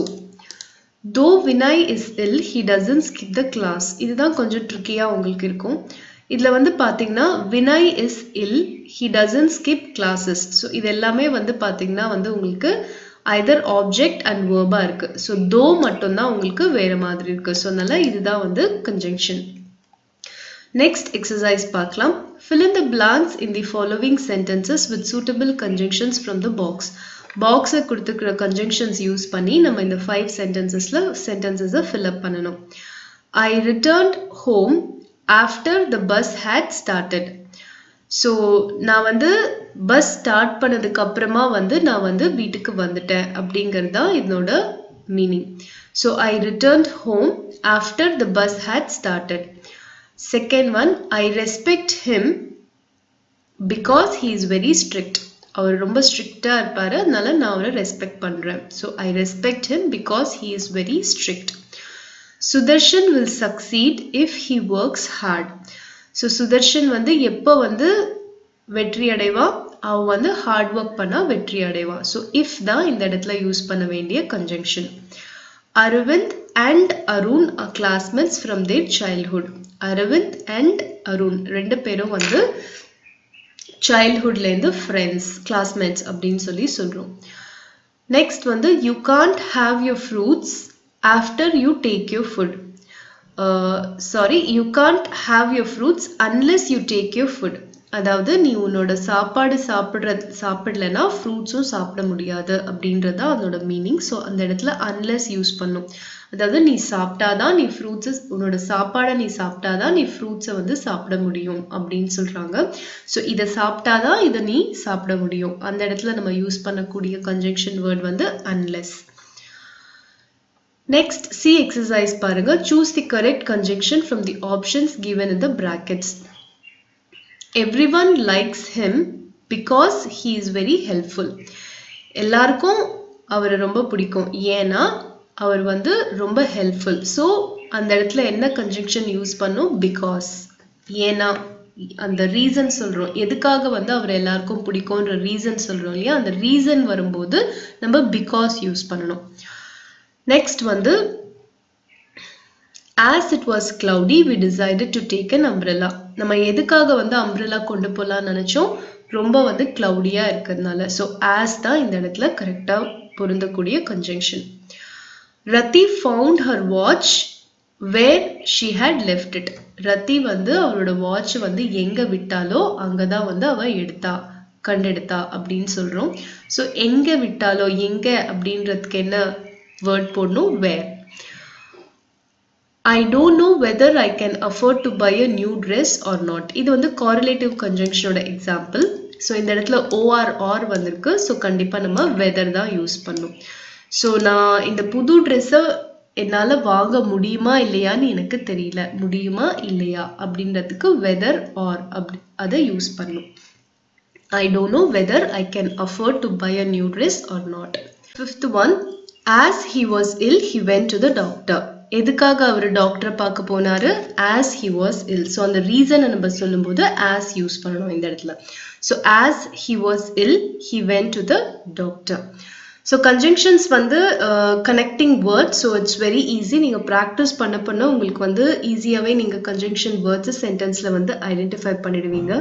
Though Vinay is ill, he doesn't skip the class. இதுதான் கொஞ்சம் ட்ரிக்கியா உங்களுக்கு இருக்கும். இதுல வந்து பாத்தீங்கன்னா Vinay is ill, he doesn't skip classes. So இது எல்லாமே வந்து பாத்தீங்கன்னா வந்து உங்களுக்கு either object and verb இருக்கு. So though மட்டும் தான் உங்களுக்கு வேற மாதிரி இருக்கு. So அதனால இதுதான் வந்து conjunction. Next exercise பார்க்கலாம். Fill in the blanks in the following sentences with suitable conjunctions from the box. Box கொடுத்துக்கிற conjunctions use பண்ணி நம்ம இந்த 5 sentences fill up பண்ணணும். I returned home after the bus had started. So நான் வந்து bus start பண்ணதுக்கு அப்புறமா வந்து நான் வந்து வீட்டுக்கு வந்துட்டேன் அப்படிங்கிறது தான் இதனோட meaning. So I returned home after the bus had started. Second one, I respect him because he is very strict. அவர் ரொம்ப ஸ்ட்ரிக்ட்டா இருப்பாரு, அதனால நான் அவரை ரெஸ்பெக்ட் பண்றேன். So I respect him because he is very strict. Sudarshan will succeed if he works hard. So Sudarshan வந்து எப்போ வந்து வெற்றி அடைவா? அவ வந்து ஹார்ட் ஒர்க் பண்ணா வெற்றி அடைவா. So if தான் இந்த இடத்துல யூஸ் பண்ண வேண்டிய conjunction. Arvind and Arun are classmates from their childhood. Arvind and Arun ரெண்டு பேரும் வந்து childhoodல இருந்து friends, classmates அப்படின்னு சொல்லி சொல்றோம். Next வந்து you can't have your fruits after you take your food. You can't have your fruits unless you take your food. அதாவது நீ உன்னோட சாப்பாடு சாப்பிடலனா ஃப்ரூட்ஸும் சாப்பிட முடியாது அப்படின்றதா அதோட மீனிங். ஸோ அந்த இடத்துல unless யூஸ் பண்ணும். அதாவது நீ சாப்பிட்டாதான் நீ ஃப்ரூட்ஸை உன்னோட சாப்பாடை நீ சாப்பிட்டாதான் நீ ஃப்ரூட்ஸை வந்து சாப்பிட முடியும் அப்படின்னு சொல்றாங்க. ஸோ இதை சாப்பிட்டாதான் இதை நீ சாப்பிட முடியும். அந்த இடத்துல நம்ம யூஸ் பண்ணக்கூடிய conjunction word வந்து unless. Next, C exercise பாருங்க. Choose the correct conjunction from the options given in the brackets. Everyone likes him because he is very helpful. எல்லாருக்கும் அவரை ரொம்ப பிடிக்கும் ஏன்னா அவர் வந்து ரொம்ப helpful. So அந்த இடத்துல என்ன conjunction யூஸ் பண்ணும்? Because. ஏன்னா அந்த ரீசன் சொல்றோம். எதுக்காக வந்து அவர் எல்லாருக்கும் பிடிக்கும்ன்ற ரீசன் சொல்றோம் இல்லையா? அந்த ரீசன் வரும்போது நம்ம because யூஸ் பண்ணணும். Next வந்து as it was cloudy we decided to take an umbrella. நம்ம எதுக்காக வந்து umbrella கொண்டு போலாம் நினைச்சோம்? ரொம்ப வந்து cloudyயா இருக்கிறதுனால. So as தான் இந்த இடத்துல கரெக்டா பொருந்தக்கூடிய conjunction. Rati found her watch where she had left it. Rati வந்து அவளோட வாட்ச் வந்து எங்க விட்டாலோ அங்கதான் வந்து அவ கண்டெடுத்தா அப்படின்னு சொல்றோம். So எங்க விட்டாலோ எங்க அப்படின்றதுக்கு என்ன word போடணும்? Where. I don't know whether I can afford to buy a new dress or not. இது வந்து correlative conjunction ஓட example. So இந்த இடத்துல or வந்திருக்கு. So கண்டிப்பா நம்ம whether தான் யூஸ் பண்ணும். So நான் இந்த புது ட்ரெஸ்ஸை என்னால வாங்க முடியுமா இல்லையான்னு எனக்கு தெரியல. முடியுமா இல்லையா அப்படின்றதுக்கு whether or அதை யூஸ் பண்ணும். I don't know whether I can afford to buy a new dress or not. Fifth one, as he was ill he went to the doctor. எதுக்காக அவர் டாக்டரை பார்க்க போனாரு? as he was ill. So அந்த ரீசனை நம்ம சொல்லும்போது as use பண்ணணும் இந்த இடத்துல. So as he was ill he went to the doctor. So conjunctions வந்து connecting words. So it's very easy. நீங்க practice பண்ண உங்களுக்கு வந்து ஈஸியாவே நீங்க conjunction words sentenceல வந்து ஐடென்டிஃபை பண்ணிடுவீங்க.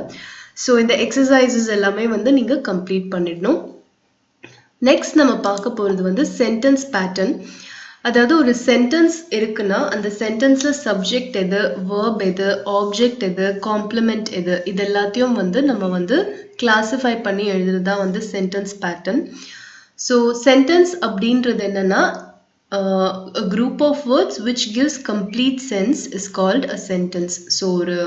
So இந்த exercises எல்லாமே வந்து நீங்க complete பண்ணிடணும். Next நம்ம பார்க்க போறது வந்து sentence pattern. அதாவது ஒரு சென்டென்ஸ் இருக்குன்னா அந்த சென்டென்ஸ்ல சப்ஜெக்ட் எது, வேர்ப் எது, ஆப்ஜெக்ட் எது, காம்ப்ளிமெண்ட் எது, இது எல்லாத்தையும் வந்து நம்ம வந்து கிளாசிஃபை பண்ணி எழுதுறதா வந்து சென்டென்ஸ் பேட்டர்ன். ஸோ சென்டென்ஸ் அப்படின்றது என்னன்னா a group of words which gives complete sense is called a sentence. So ஒரு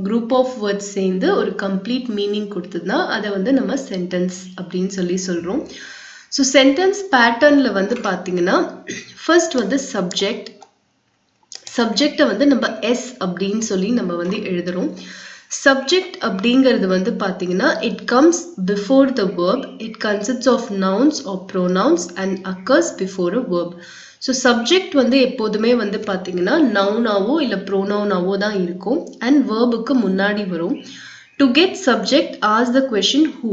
group of words சேர்ந்து ஒரு complete meaning கொடுத்ததுன்னா அதை வந்து நம்ம சென்டென்ஸ் அப்படின்னு சொல்றோம். ஸோ சென்டென்ஸ் பேட்டர்ன்ல வந்து பார்த்தீங்கன்னா ஃபர்ஸ்ட் வந்து சப்ஜெக்ட். சப்ஜெக்டை வந்து நம்ம எஸ் அப்படின்னு சொல்லி நம்ம வந்து எழுதுறோம். சப்ஜெக்ட் அப்படிங்கிறது வந்து பார்த்தீங்கன்னா it comes before the verb. It consists of nouns or pronouns and occurs before a verb. So subject வந்து எப்போதுமே வந்து பார்த்தீங்கன்னா நவுனாவோ இல்லை ப்ரோனவுனாவோ தான் இருக்கும் அண்ட் வேர்புக்கு முன்னாடி வரும். To get subject as the question who.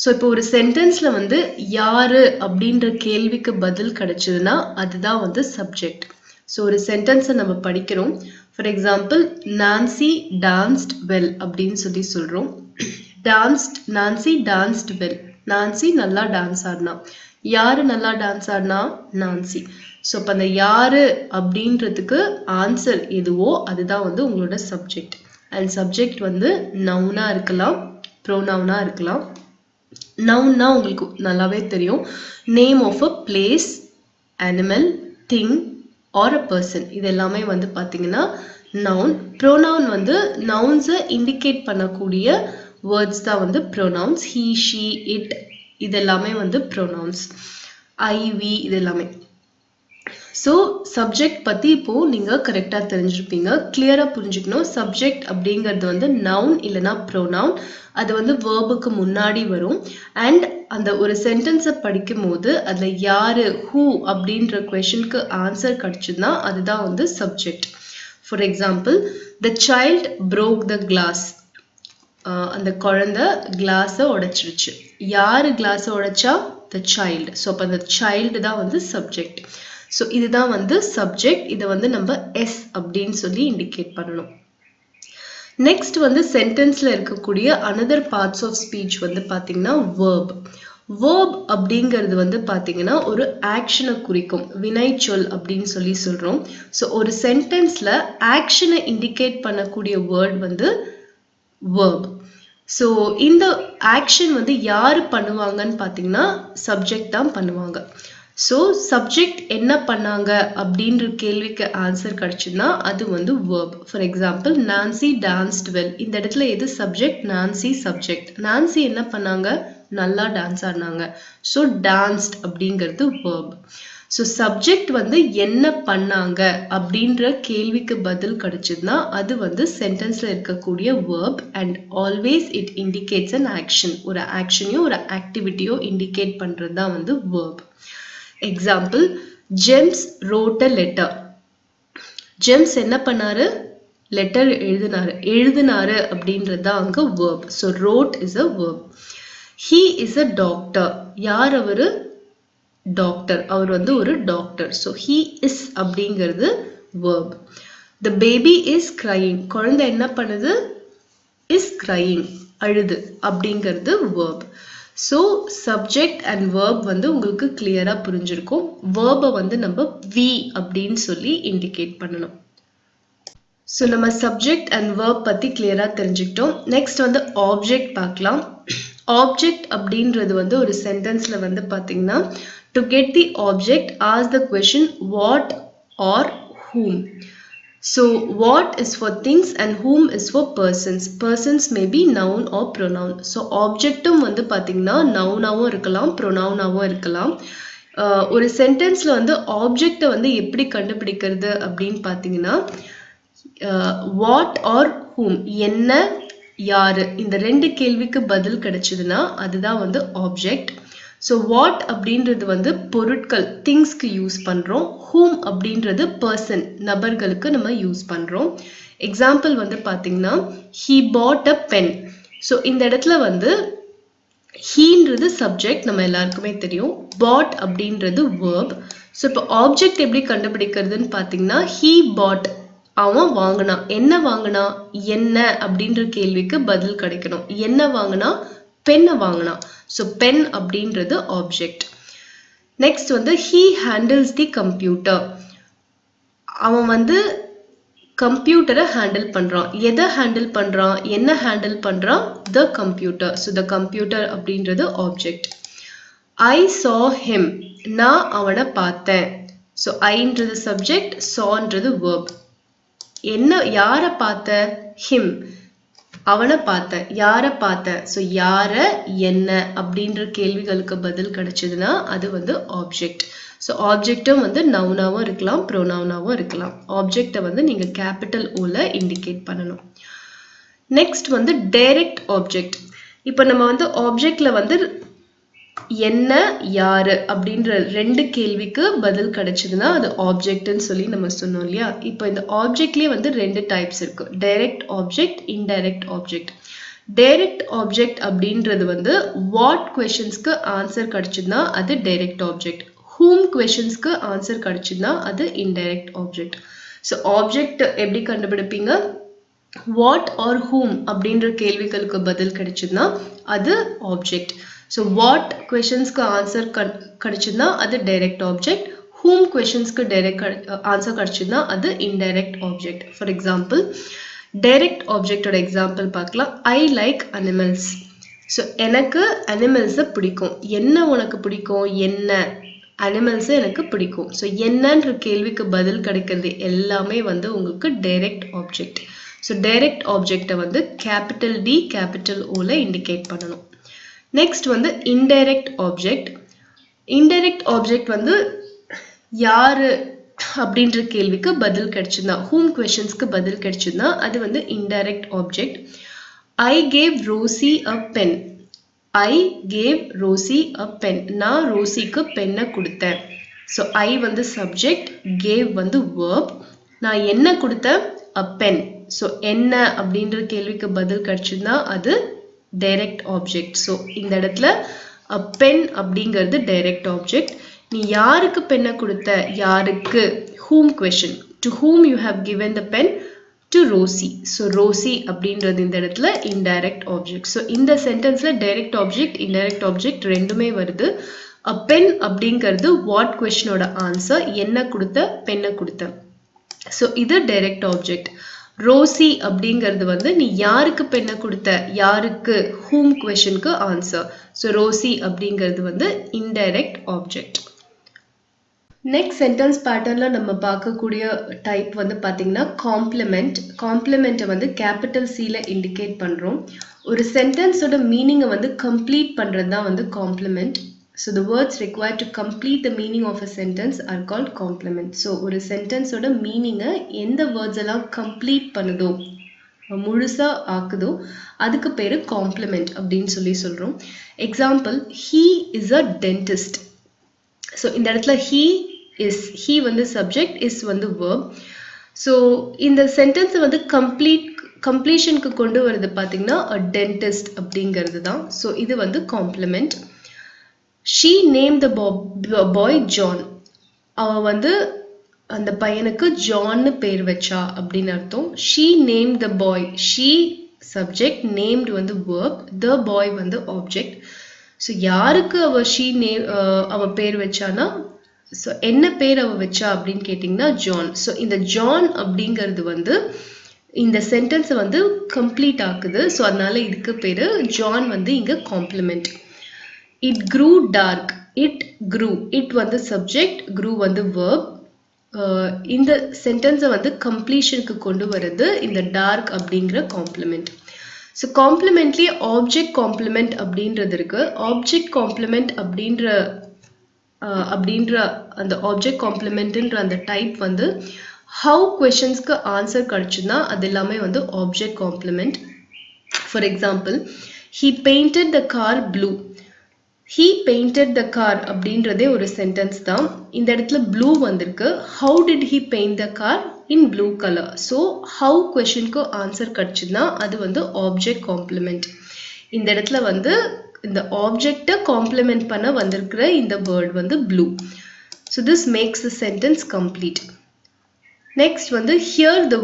So இப்போ ஒரு சென்டென்ஸ்ல வந்து யாரு அப்படின்ற கேள்விக்கு பதில் கிடைச்சதுன்னா அதுதான் வந்து சப்ஜெக்ட். ஸோ ஒரு சென்டென்ஸை நம்ம படிக்கிறோம். For example Nancy danced well அப்படின்னு சொல்லி சொல்றோம். Nancy danced well. நான்சி நல்லா டான்ஸ் ஆடினா. யாரு நல்லா டான்ஸ் ஆடினா? நான்சி. ஸோ இப்போ அந்த யாரு அப்படின்றதுக்கு ஆன்சர் எதுவோ அதுதான் வந்து உங்களோட சப்ஜெக்ட். அண்ட் சப்ஜெக்ட் வந்து நவுனா இருக்கலாம், ப்ரோனவுனா இருக்கலாம். நவுன்னா உங்களுக்கு நல்லாவே தெரியும். Name of a place, animal, thing or a person. இது எல்லாமே வந்து பார்த்தீங்கன்னா நவுன். ப்ரோனவுன் வந்து நவுன்ஸை இண்டிகேட் பண்ணக்கூடிய வேர்ட்ஸ் தான் வந்து ப்ரோனவுன்ஸ். ஹீ, ஷீ, இட் இது எல்லாமே வந்து ப்ரோனவுன்ஸ். ஐ, வி இது எல்லாமே. ஸோ சப்ஜெக்ட் பற்றி இப்போது நீங்கள் கரெக்டாக தெரிஞ்சிருப்பீங்க. கிளியராக புரிஞ்சுக்கணும். சப்ஜெக்ட் அப்படிங்கிறது வந்து நவுன் இல்லைனா ப்ரோனவுன். அது வந்து வேர்புக்கு முன்னாடி வரும். அண்ட் அந்த ஒரு சென்டென்ஸை படிக்கும் போது அதில் யாரு, ஹூ அப்படின்ற கொஷனுக்கு ஆன்சர் கிடைச்சதுன்னா அதுதான் வந்து subject. For example the child broke the glass. அந்த குழந்தை கிளாஸை உடைச்சிருச்சு. யாரு கிளாஸை உடைச்சா? The child. ஸோ அப்போ அந்த சைல்டு தான் வந்து சப்ஜெக்ட். ஸோ இதுதான் வந்து சப்ஜெக்ட். இதை வந்து நம்ம எஸ் அப்படின்னு சொல்லி இண்டிகேட் பண்ணணும். நெக்ஸ்ட் வந்து சென்டென்ஸ்ல இருக்கக்கூடிய அனதர் பார்ட்ஸ் ஆஃப் ஸ்பீச் வந்து பார்த்தீங்கன்னா வேர்ப். வேர்ப் அப்படிங்கிறது வந்து பார்த்தீங்கன்னா ஒரு ஆக்ஷனை குறிக்கும், வினைச்சொல் அப்படின்னு சொல்லி சொல்றோம். ஸோ ஒரு சென்டென்ஸ்ல ஆக்ஷனை இண்டிகேட் பண்ணக்கூடிய வேர்ட் வந்து வேர்ப். ஸோ இந்த ஆக்ஷன் வந்து யாரு பண்ணுவாங்கன்னு பார்த்தீங்கன்னா சப்ஜெக்ட் தான் பண்ணுவாங்க. ஸோ சப்ஜெக்ட் என்ன பண்ணாங்க அப்படின்ற கேள்விக்கு ஆன்சர் கிடைச்சுன்னா அது வந்து verb. For example Nancy danced well. இந்த இடத்துல எது சப்ஜெக்ட்? Nancy subject. நான்சி என்ன பண்ணாங்க? நல்லா டான்ஸ் ஆடினாங்க. ஸோ டான்ஸ்ட் அப்படிங்கிறது வேர்ப். ஸோ சப்ஜெக்ட் வந்து என்ன பண்ணாங்க அப்படின்ற கேள்விக்கு பதில் கிடைச்சதுன்னா அது வந்து சென்டென்ஸ்ல இருக்கக்கூடிய verb. And always it indicates an action. ஒரு ஆக்ஷனையோ ஒரு ஆக்டிவிட்டியோ இண்டிகேட் பண்றது தான் வந்து verb. Example James wrote a letter. James என்ன பண்ணாரு? லெட்டர் எழுதினாரு அப்படின்றது தான் அங்க verb. So wrote is a verb. He is a doctor. யார் அவரு? டாக்டர். அவர் வந்து ஒரு டாக்டர். So he is அப்படிங்கிறது verb. The baby is crying. குழந்தை என்ன பண்ணுது? is crying. அழுது அப்படிங்கிறது verb. So subject and verb வந்து உங்களுக்கு கிளியரா புரிஞ்சிருக்கும். வேர்பை வந்து நம்ம வி அப்படின்னு சொல்லி இண்டிகேட் பண்ணணும். ஸோ நம்ம சப்ஜெக்ட் அண்ட் வேர்ப் பத்தி கிளியரா தெரிஞ்சுக்கிட்டோம். நெக்ஸ்ட் வந்து ஆப்ஜெக்ட் பார்க்கலாம். ஆப்ஜெக்ட் அப்படின்றது வந்து ஒரு சென்டென்ஸ்ல வந்து பார்த்தீங்கன்னா to get the object ask the question what are whom. So what is for things and whom is for persons. Persons may be noun or pronoun. So objectum வந்து பார்த்தீங்கன்னா நவுனாவும் இருக்கலாம், ப்ரொனவுனாவும் இருக்கலாம். ஒரு சென்டென்ஸ்ல வந்து ஆப்ஜெக்டை வந்து எப்படி கண்டுபிடிக்கிறது அப்படின்னு பார்த்தீங்கன்னா வாட் ஆர் whom, என்ன யாரு, இந்த ரெண்டு கேள்விக்கு பதில் கிடைச்சதுன்னா அதுதான் வந்து ஆப்ஜெக்ட். ஸோ வாட் அப்படின்றது வந்து பொருட்கள், திங்ஸ்க்கு யூஸ் பண்ணுறோம். ஹூம் அப்படின்றது பர்சன், நபர்களுக்கு நம்ம யூஸ் பண்ணுறோம். எக்ஸாம்பிள் வந்து பார்த்தீங்கன்னா he bought a pen. So இந்த இடத்துல வந்து ஹீன்றது சப்ஜெக்ட், நம்ம எல்லாருக்குமே தெரியும். பாட் அப்படின்றது வேர்ப். ஸோ இப்போ ஆப்ஜெக்ட் எப்படி கண்டுபிடிக்கிறதுன்னு பார்த்தீங்கன்னா ஹீ பாட், அவன் வாங்கினா. என்ன வாங்கினா? என்ன அப்படின்ற கேள்விக்கு பதில் கிடைக்கணும். என்ன வாங்கினா? பென்னை வாங்கினா. ஸோ பென் அப்படின்றது ஆப்ஜெக்ட். நெக்ஸ்ட் வந்து ஹீ ஹேண்டில்ஸ் தி கம்ப்யூட்டர். அவன் வந்து கம்ப்யூட்டரை ஹேண்டில் பண்றான். எதை ஹேண்டில் பண்றான்? என்ன ஹேண்டில் பண்றான்? The computer. So the computer அப்படின்றது ஆப்ஜெக்ட். I saw him. நான் அவனை பார்த்தேன். ஸோ ஐன்றது சப்ஜெக்ட், sawன்றது verb. என்ன யாரை பார்த்த? him. அவனை பார்த்தேன், யாரை பார்த்தேன். ஸோ யாரை, என்ன அப்படின்ற கேள்விகளுக்கு பதில் கிடைச்சதுன்னா அது வந்து ஆப்ஜெக்ட். ஸோ ஆப்ஜெக்டும் வந்து நவுனாவும் இருக்கலாம், ப்ரோனவுனாவும் இருக்கலாம். ஆப்ஜெக்டை வந்து நீங்க கேபிட்டல் ஓல இண்டிகேட் பண்ணணும். நெக்ஸ்ட் வந்து டைரக்ட் ஆப்ஜெக்ட். இப்போ நம்ம வந்து ஆப்ஜெக்ட்ல வந்து என்ன, யாரு அப்படின்ற ரெண்டு கேள்விக்கு பதில் கிடைச்சதுன்னா அது ஆப்ஜெக்ட்னு சொல்லி நம்ம சொன்னோம் இல்லையா. இப்போ இந்த ஆப்ஜெக்ட்லயே வந்து ரெண்டு டைப்ஸ் இருக்கு, direct object, indirect object. Direct object அப்படின்றது வந்து வாட் கொஸ்டின்ஸ்க்கு ஆன்சர் கிடைச்சதுன்னா அது டைரக்ட் ஆப்ஜெக்ட். ஹூம் கொஸ்டின்ஸ்க்கு ஆன்சர் கிடைச்சதுன்னா அது இன்டைரக்ட் ஆப்ஜெக்ட். ஸோ ஆப்ஜெக்ட் எப்படி கண்டுபிடிப்பீங்க? வாட் ஆர் ஹூம் அப்படின்ற கேள்விகளுக்கு பதில் கிடைச்சதுன்னா அது ஆப்ஜெக்ட். ஸோ வாட் கொஸ்டின்ஸ்க்கு ஆன்சர் கிடைச்சதுன்னா அது டைரக்ட் ஆப்ஜெக்ட். ஹூம் கொஸ்டின்ஸ்க்கு டைரக்ட் ஆன்சர் கிடைச்சதுன்னா அது indirect object. For example, direct ஆப்ஜெக்டோட எக்ஸாம்பிள் பார்க்கலாம். I like animals. ஸோ எனக்கு அனிமல்ஸை பிடிக்கும். என்ன உனக்கு பிடிக்கும்? என்ன அனிமல்ஸை எனக்கு பிடிக்கும். ஸோ என்னன்ற கேள்விக்கு பதில் கிடைக்கிறது எல்லாமே வந்து உங்களுக்கு டைரக்ட் ஆப்ஜெக்ட். ஸோ டைரக்ட் ஆப்ஜெக்டை வந்து கேபிட்டல் டி கேபிட்டல் ஓல இண்டிகேட் பண்ணணும். நெக்ஸ்ட் வந்து இன்டைரக்ட் ஆப்ஜெக்ட். இன்டைரக்ட் ஆப்ஜெக்ட் வந்து யாரு அப்படின்ற கேள்விக்கு பதில் கிடைச்சதுன்னா, ஹூம் கொஸ்டின்ஸ்க்கு பதில் கிடைச்சதுன்னா அது வந்து indirect object. I gave Rosie a pen. I gave Rosie a pen. நான் ரோசிக்கு பென்னை கொடுத்தேன். ஸோ ஐ வந்து சப்ஜெக்ட், கேவ் வந்து verb. நான் என்ன கொடுத்தேன்? அ பென். ஸோ என்ன அப்படின்ற கேள்விக்கு பதில் கிடைச்சதுன்னா அது டைரக்ட் ஆப்ஜெக்ட். ஸோ இந்த இடத்துல பென் அப்படிங்கிறது டைரக்ட் ஆப்ஜெக்ட். நீ யாருக்கு பென்னை கொடுத்த? யாருக்கு, whom question. To whom you have given the pen? To Rosie. So Rosie அப்படின்றது இந்த இடத்துல இன்டைரக்ட் ஆப்ஜெக்ட். ஸோ இந்த சென்டென்ஸ்ல டைரக்ட் ஆப்ஜெக்ட், இன்டைரக்ட் ஆப்ஜெக்ட் ரெண்டுமே வருது. பென் அப்படிங்கிறது வாட் கொஸ்டினோட ஆன்சர், என்ன கொடுத்த, பென்னை கொடுத்த. ஸோ இது டைரக்ட் ஆப்ஜெக்ட். ரோசி அப்படிங்கிறது வந்து நீ யாருக்கு பென்னை கொடுத்த, யாருக்கு, ஹூம் கொஸ்டினுக்கு ஆன்சர். ஸோ ரோசி அப்படிங்கிறது வந்து இன்டைரக்ட் ஆப்ஜெக்ட். நெக்ஸ்ட் சென்டென்ஸ் பேட்டர்ன்ல நம்ம பார்க்கக்கூடிய டைப் வந்து பார்த்தீங்கன்னா காம்ப்ளிமெண்ட். காம்ப்ளிமெண்ட்டை வந்து கேபிட்டல் சில இண்டிகேட் பண்ணுறோம். ஒரு சென்டென்ஸோட மீனிங்கை வந்து கம்ப்ளீட் பண்ணுறது தான் வந்து complement. So the words required to complete the meaning of a sentence are called complement. So ஒரு சென்டென்ஸோட மீனிங்கை எந்த வேர்ட்ஸ் எல்லாம் கம்ப்ளீட் பண்ணுதோ, முழுசா ஆக்குதோ, அதுக்கு பேரு காம்ப்ளிமெண்ட் அப்படின்னு சொல்லி சொல்றோம். Example, he is a dentist. So இந்த இடத்துல he வந்து சப்ஜெக்ட், is வந்து verb. ஸோ இந்த சென்டென்ஸை வந்து கம்ப்ளீஷனுக்கு கொண்டு வருது பார்த்தீங்கன்னா a dentist அப்படிங்கிறது தான். ஸோ இது வந்து complement. She named the boy John. அவ வந்து அந்த பையனுக்கு ஜான்னு பேர் வச்சா அப்படின்னு அர்த்தம். She named the boy. She subject, named வந்து verb, the boy வந்து object. ஸோ யாருக்கு அவ பேர் வச்சானா, ஸோ என்ன பேர் அவ வச்சா அப்படின்னு கேட்டிங்கன்னா ஜான். ஸோ இந்த ஜான் அப்படிங்கிறது வந்து இந்த சென்டென்ஸை வந்து கம்ப்ளீட் ஆக்குது. ஸோ அதனால இதுக்கு பேரு ஜான் வந்து இங்க complement. It grew dark. It grew. It வந்து subject, grew வந்து verb. இந்த சென்டென்ஸை வந்து கம்ப்ளீஷனுக்கு கொண்டு வருது இந்த டார்க் அப்படிங்கிற காம்ப்ளிமெண்ட். ஸோ காம்ப்ளிமெண்ட்லேயே ஆப்ஜெக்ட் காம்ப்ளிமெண்ட் அப்படின்றது இருக்கு. ஆப்ஜெக்ட் காம்ப்ளிமெண்ட் அப்படின்ற அந்த ஆப்ஜெக்ட் காம்ப்ளிமெண்ட்ன்ற அந்த டைப் வந்து ஹவு கொஸ்டின்ஸ்க்கு ஆன்சர் கிடைச்சுன்னா அது எல்லாமே வந்து object complement. For example, he painted the car blue. He painted the car அப்படின்றதே ஒரு சென்டென்ஸ் தான். இந்த இடத்துல ப்ளூ வந்திருக்கு. How did he paint the car? In blue color. So how கொஸ்டினுக்கு ஆன்சர் கிடைச்சுன்னா அது வந்து ஆப்ஜெக்ட் காம்ப்ளிமெண்ட். இந்த இடத்துல வந்து இந்த ஆப்ஜெக்டை காம்ப்ளிமெண்ட் பண்ண வந்திருக்கிற இந்த வேர்ட் வந்து blue. So this makes the sentence complete. Next வந்து here the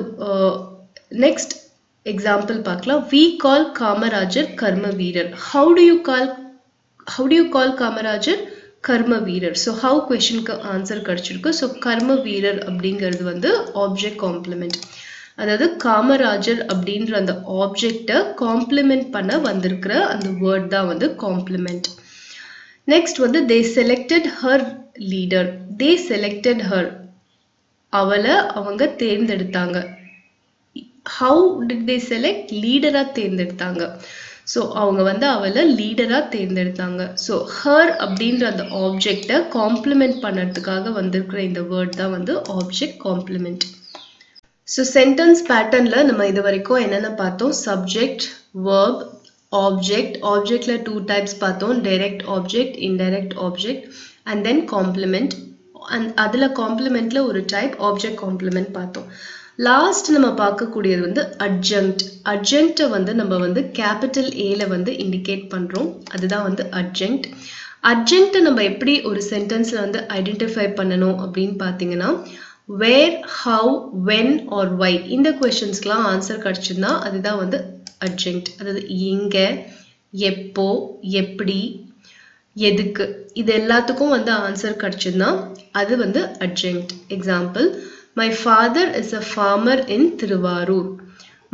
next example பார்க்கலாம். We call காமராஜர் கர்ம வீரர். How do you call Kamarajar கர்ம வீரர்? ஸோ ஹவு கொஸ்டினுக்கு ஆன்சர் கிடைச்சிருக்கு. ஸோ கர்ம வீரர் அப்படிங்கிறது வந்து ஆப்ஜெக்ட் காம்ப்ளிமெண்ட். அதாவது காமராஜர் அப்படின்ற அந்த ஆப்ஜெக்டை காம்ப்ளிமெண்ட் பண்ண வந்திருக்கிற அந்த வேர்ட் தான் வந்து காம்ப்ளிமெண்ட். நெக்ஸ்ட் வந்து they selected her leader. They selected her. அவளை அவங்க தேர்ந்தெடுத்தாங்க. how did they select? லீடரா தேர்ந்தெடுத்தாங்க. ஸோ அவங்க வந்து அவளை லீடரா தேர்ந்தெடுத்தாங்க. ஸோ ஹர் அப்படின்ற அந்த ஆப்ஜெக்டை காம்ப்ளிமெண்ட் பண்ணுறதுக்காக வந்திருக்கிற இந்த வேர்ட் தான் வந்து ஆப்ஜெக்ட் காம்ப்ளிமெண்ட். ஸோ சென்டென்ஸ் பேட்டர்னில் நம்ம இது வரைக்கும் என்னென்ன பார்த்தோம்? Subject, verb, object. ஆப்ஜெக்ட்ல 2 டைப்ஸ் பார்த்தோம், direct object, indirect object, and then complement. அண்ட் அதில் காம்ப்ளிமெண்ட்ல ஒரு டைப் ஆப்ஜெக்ட் காம்ப்ளிமெண்ட் பார்த்தோம். லாஸ்ட் நம்ம பார்க்கக்கூடியது வந்து அட்ஜங்க்ட். அட்ஜங்க்டை வந்து நம்ம வந்து கேபிட்டல் ஏல வந்து இண்டிகேட் பண்ணுறோம், அதுதான் வந்து அட்ஜங்க்ட். அட்ஜங்க்டை நம்ம எப்படி ஒரு சென்டென்ஸில் வந்து ஐடென்டிஃபை பண்ணணும் அப்படின்னு பார்த்தீங்கன்னா, வேர், ஹவு, வென் ஆர் வை இந்த கொஸ்டின்ஸ்க்குலாம் ஆன்சர் கிடச்சிருந்தா அதுதான் வந்து அட்ஜங்க்ட். அதாவது எங்கே, எப்போ, எப்படி, எதுக்கு, இது எல்லாத்துக்கும் வந்து ஆன்சர் கிடச்சிருந்தா அது வந்து adjunct. Example, my father is a farmer in Thiruvarur.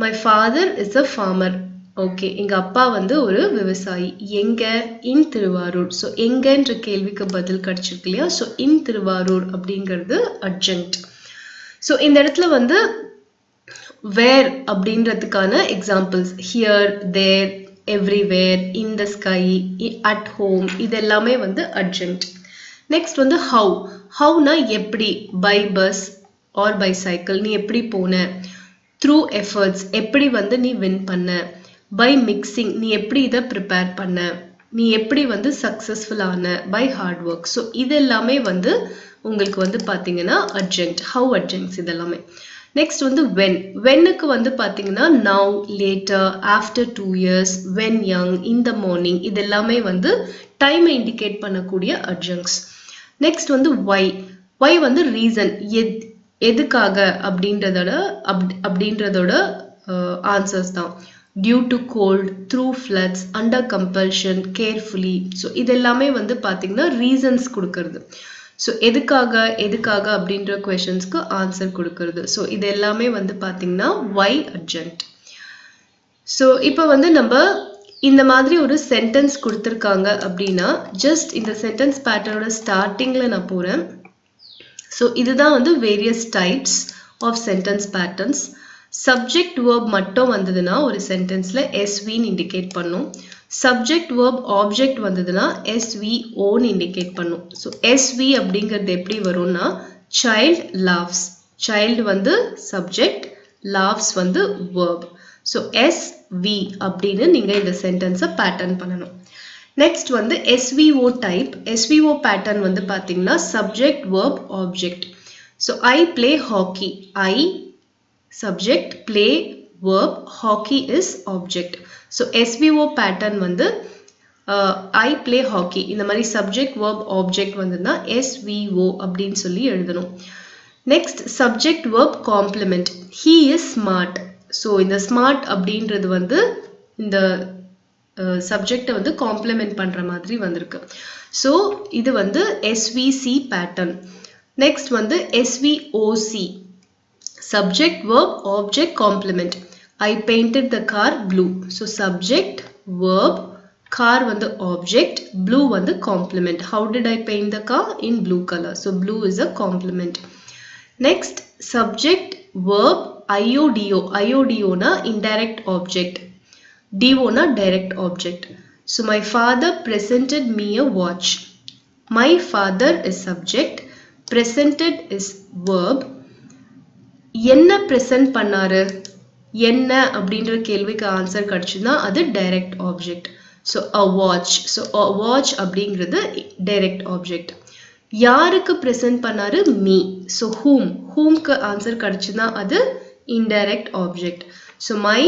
My father is a farmer. Okay, எங்கள் அப்பா வந்து ஒரு விவசாயி. எங்கே? இன் திருவாரூர். ஸோ எங்கன்ற கேள்விக்கு பதில் கிடச்சிருக்கு இல்லையா? ஸோ இன் திருவாரூர் அப்படிங்கிறது அட்ஜங்க்ட். ஸோ இந்த இடத்துல வந்து வேர் அப்படின்றதுக்கான examples here, there, everywhere, in the sky, at home, இது எல்லாமே வந்து அட்ஜங்க்ட். நெக்ஸ்ட் வந்து ஹவு. ஹவுனா எப்படி? By bus or by cycle, நீ எப்படி போன? த்ரூ எஃபர்ட்ஸ், எப்படி வந்து நீ வின் பண்ண? பை மிக்சிங், நீ எப்படி இதை ப்ரிப்பேர் பண்ண? நீ எப்படி வந்து சக்ஸஸ்ஃபுல் ஆன? By hard work. ஸோ இது எல்லாமே வந்து உங்களுக்கு வந்து பார்த்தீங்கன்னா அட்ஜங்க்ட், ஹவு அட்ஜங்க்ட்ஸ் இதெல்லாமே. நெக்ஸ்ட் வந்து வென். வென்னுக்கு வந்து பார்த்தீங்கன்னா now, later, after 2 years, when young, in the morning, இது எல்லாமே வந்து டைமை இண்டிகேட் பண்ணக்கூடிய அட்ஜங்க்ட்ஸ். நெக்ஸ்ட் வந்து ஒய். ஒய் வந்து ரீசன், எதுக்காக அப்படின்றதோட ஆன்சர்ஸ் தான். Due to cold, through floods, under compulsion, carefully. So இது எல்லாமே வந்து பார்த்தீங்கன்னா ரீசன்ஸ் கொடுக்கறது. ஸோ எதுக்காக அப்படின்ற கொஷின்ஸ்க்கு ஆன்சர் கொடுக்கறது. ஸோ இது எல்லாமே வந்து பார்த்தீங்கன்னா ஒய் அட்ஜங்க்ட். ஸோ இப்போ வந்து நம்ம இந்த மாதிரி ஒரு சென்டென்ஸ் கொடுத்துருக்காங்க அப்படின்னா ஜஸ்ட் இந்த சென்டென்ஸ் பேட்டர்னோட ஸ்டார்டிங்கில் நான் போகிறேன். ஸோ இதுதான் வந்து various types of sentence patterns. Subject verb மட்டும் வந்ததுன்னா ஒரு சென்டென்ஸில் எஸ்வின்னு இண்டிகேட் பண்ணும். சப்ஜெக்ட் வேர்ப் ஆப்ஜெக்ட் வந்ததுன்னா எஸ்விஓன்னு இண்டிகேட் பண்ணும். ஸோ எஸ்வி அப்படிங்கிறது எப்படி வரும்னா சைல்ட் லாவ்ஸ். சைல்டு வந்து சப்ஜெக்ட், லாவ்ஸ் வந்து வேர்ப். ஸோ எஸ்வி அப்படின்னு நீங்கள் இந்த சென்டென்ஸை பேட்டர்ன் பண்ணணும். நெக்ஸ்ட் வந்து எஸ்விஓ டைப். எஸ்விஓ பேட்டர்ன் வந்து பார்த்தீங்கன்னா subject verb object. So I play hockey. I subject, play, verb, hockey is object. So SVO pattern வந்து I play hockey இந்த மாதிரி subject, verb, object வந்துன்னா SVO அப்படின்னு சொல்லி எழுதணும். Next subject, verb, complement. He is smart. So இந்த smart அப்படின்றது வந்து இந்த subject வந்து complement பண்ற மாதிரி வந்திருக்கு. So இது வந்து SVC pattern. Next வந்து SVOC. Subject, verb, object, complement. I painted the car blue. So subject, verb, car வந்து object, blue வந்து complement. How did I paint the car? In blue color. So blue is a complement. Next, subject, verb, IODO. IODO na indirect object. DO na direct object. So my father presented me a watch. My father is subject, presented is verb. என்ன present பண்ணாரு? என்ன அப்படின்ற கேள்விக்கு answer கிடைச்சுன்னா அது direct object. So அ watch. So அ watch அப்படிங்கிறது direct object. யாருக்கு present பண்ணாரு? Me. So ஹூம்க்கு answer கிடைச்சுன்னா அது indirect object. So my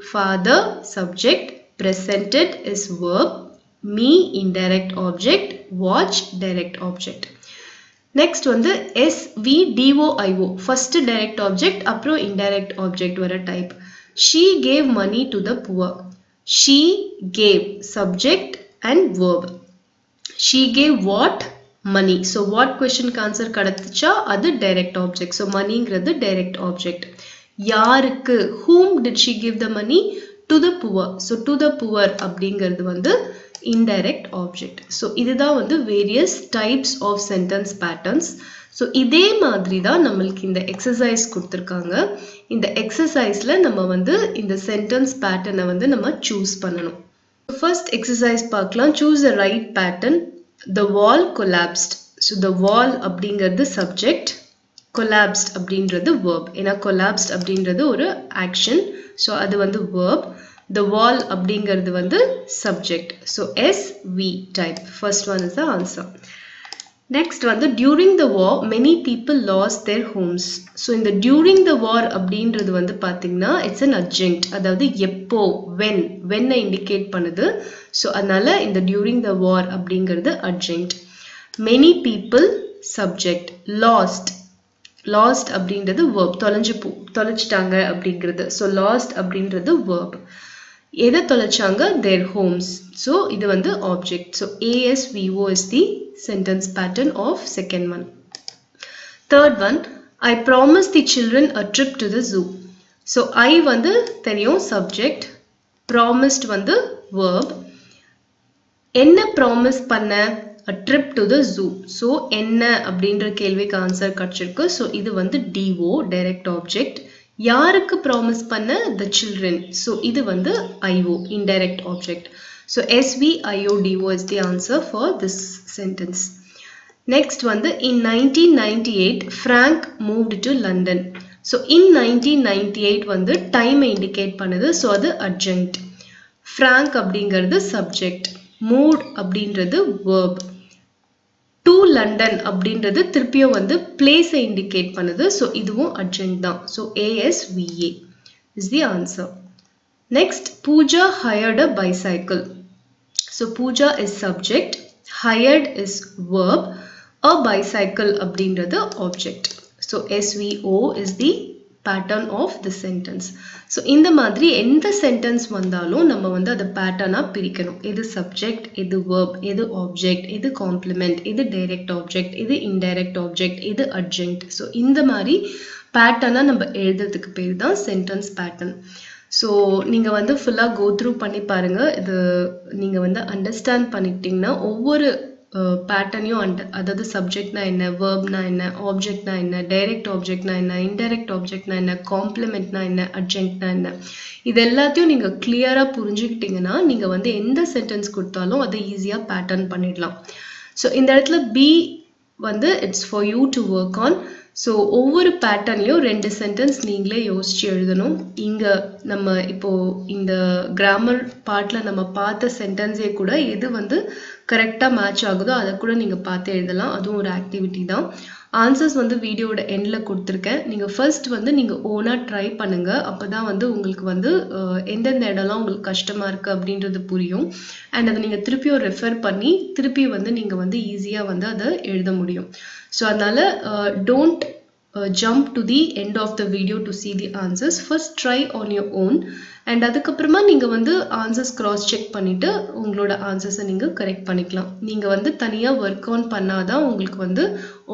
father subject, presented is verb, me indirect object, watch direct object. Next வந்து SVDOIO, first direct object அப்புறம் indirect object வர type. She gave money to the poor. She gave subject and verb. She gave what? Money. So what question answer கடத்துச்சா அது direct object. So moneyங்கிறது direct object. யாருக்கு? Whom did she give the money? To the poor. So to the poor அப்படிங்கிறது வந்து indirect object. So இதுதான் வந்து various types of sentence patterns. So இதே மாதிரி தான் நம்மளுக்கு இந்த exercise கொடுத்திருக்காங்க. இந்த exerciseல நம்ம வந்து இந்த sentence pattern வந்து நம்ம choose பண்ணணும். First exercise பார்க்கலாம். Choose the right pattern. The wall collapsed. So the wall அப்படிங்கிறது subject, collapsed அப்படிங்கிறது verb. ஏன்னா collapsed அப்படிங்கிறது ஒரு action. So அது வந்து verb. The wall அப்படிங்கிறது வந்து subject. So SV type. First one is the answer. Next வந்து during the war many people lost their homes. So இந்த during the war அப்படிங்கிறது வந்து பார்த்தீங்கன்னா it's an adjunct. அதாவது எப்போ, when indicate பண்ணுது. So அதனால இந்த during the war அப்படிங்கிறது adjunct. Many people subject. Lost அப்படிங்கிறது verb. தொலைச்சிட்டாங்க அப்படிங்கிறது. So lost அப்படிங்கிறது verb. எதை தொலைச்சாங்க? Their homes. So இது வந்து object. So ASVO is the sentence pattern of second one. Third one, I promised the children a trip to the zoo. So I வந்து தெரியும் subject, promised வந்து verb. என்ன promise பண்ண? A trip to the zoo. So என்ன அப்படின்ற கேள்விக்கு answer கிடைச்சிருக்கு. So இது வந்து DO, direct object. யாருக்கு promise பண்ண? The children. So இது வந்து IO, indirect object. So SVIODO is the answer for this sentence. Next வந்து in 1998 Frank moved to London. So in 1998 வந்து time indicate பண்ணுது. So அது adjunct. Frank அப்படிங்கிறது subject. Moved அப்படிங்கிறது verb. To London அப்படிங்கிறது திருப்பியும் வந்து place indicate பண்ணுது. So இதுவும் adjunct தான். So ASVA is the answer. Next, Pooja hired a bicycle. So Pooja is subject, hired is verb, a bicycle அப்படிங்கிறது object. So SVO is the pattern of the sentence. So இந்த மாதிரி எந்த sentence வந்தாலும் நம்ம வந்து அதை pattern-ஆ பிரிக்கணும். எது subject, எது verb, எது object, எது complement, எது direct object, எது indirect object, எது adjunct. So இந்த மாதிரி pattern-ஆ நம்ம எழுதுறதுக்கு பேர் தான் sentence pattern. So நீங்கள் வந்து ஃபுல்லாக go through பண்ணி பாருங்க. இது நீங்கள் வந்து அண்டர்ஸ்டாண்ட் பண்ணிக்கிட்டிங்கன்னா ஒவ்வொரு பேட்டர்னையும் அதாவது சப்ஜெக்ட்னா என்ன, வேர்ப்னா என்ன, ஆப்ஜெக்ட்னா என்ன, டைரக்ட் ஆப்ஜெக்ட்னா என்ன, இன்டைரக்ட் ஆப்ஜெக்ட்னா என்ன, காம்ப்ளிமெண்ட்னா என்ன, அட்ஜங்க்ட்னா என்ன, இது எல்லாத்தையும் நீங்கள் கிளியராக புரிஞ்சுக்கிட்டிங்கன்னா நீங்கள் வந்து எந்த சென்டென்ஸ் கொடுத்தாலும் அதை ஈஸியாக பேட்டர்ன் பண்ணிடலாம். ஸோ இந்த இடத்துல பி வந்து it's for you to work on. So ஒவ்வொரு பேட்டர்ன்லையும் 2 சென்டென்ஸ் நீங்களே யோசிச்சு எழுதணும். இங்கே நம்ம இப்போது இந்த கிராமர் பார்ட்டில் நம்ம பார்த்த சென்டென்ஸே கூட எது வந்து கரெக்டாக மேட்ச் ஆகுதோ அதை கூட நீங்கள் பார்த்து எழுதலாம். அதுவும் ஒரு ஆக்டிவிட்டி தான். ஆன்சர்ஸ் வந்து வீடியோட எண்டில் கொடுத்துருக்கேன். நீங்கள் ஃபர்ஸ்ட் வந்து நீங்கள் ஓனாக ட்ரை பண்ணுங்கள். அப்போ தான் வந்து உங்களுக்கு வந்து எந்தெந்த இடம்லாம் உங்களுக்கு கஷ்டமாக இருக்குது அப்படின்றது புரியும். அண்ட் அதை நீங்கள் திருப்பியும் ரெஃபர் பண்ணி திருப்பி வந்து நீங்கள் வந்து ஈஸியாக வந்து அதை எழுத முடியும். ஸோ அதனால் don't jump to the end of the video to see the answers. First try on your own and அதுக்கப்புறமா நீங்கள் வந்து ஆன்சர்ஸ் கிராஸ் செக் பண்ணிவிட்டு உங்களோட ஆன்சர்ஸை நீங்கள் கரெக்ட் பண்ணிக்கலாம். நீங்கள் வந்து தனியாக ஒர்க் ஆன் பண்ணாதான் உங்களுக்கு வந்து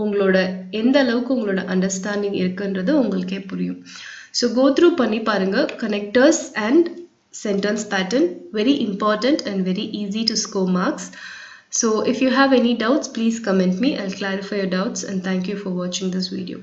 உங்களோட எந்த அளவுக்கு உங்களோட அண்டர்ஸ்டாண்டிங் இருக்குன்றது உங்களுக்கே புரியும். ஸோ கோ த்ரூ பண்ணி பாருங்கள். Connectors and sentence pattern, very important and very easy to score marks. So if you have any doubts, please comment me. I'll clarify your doubts, and thank you for watching this video.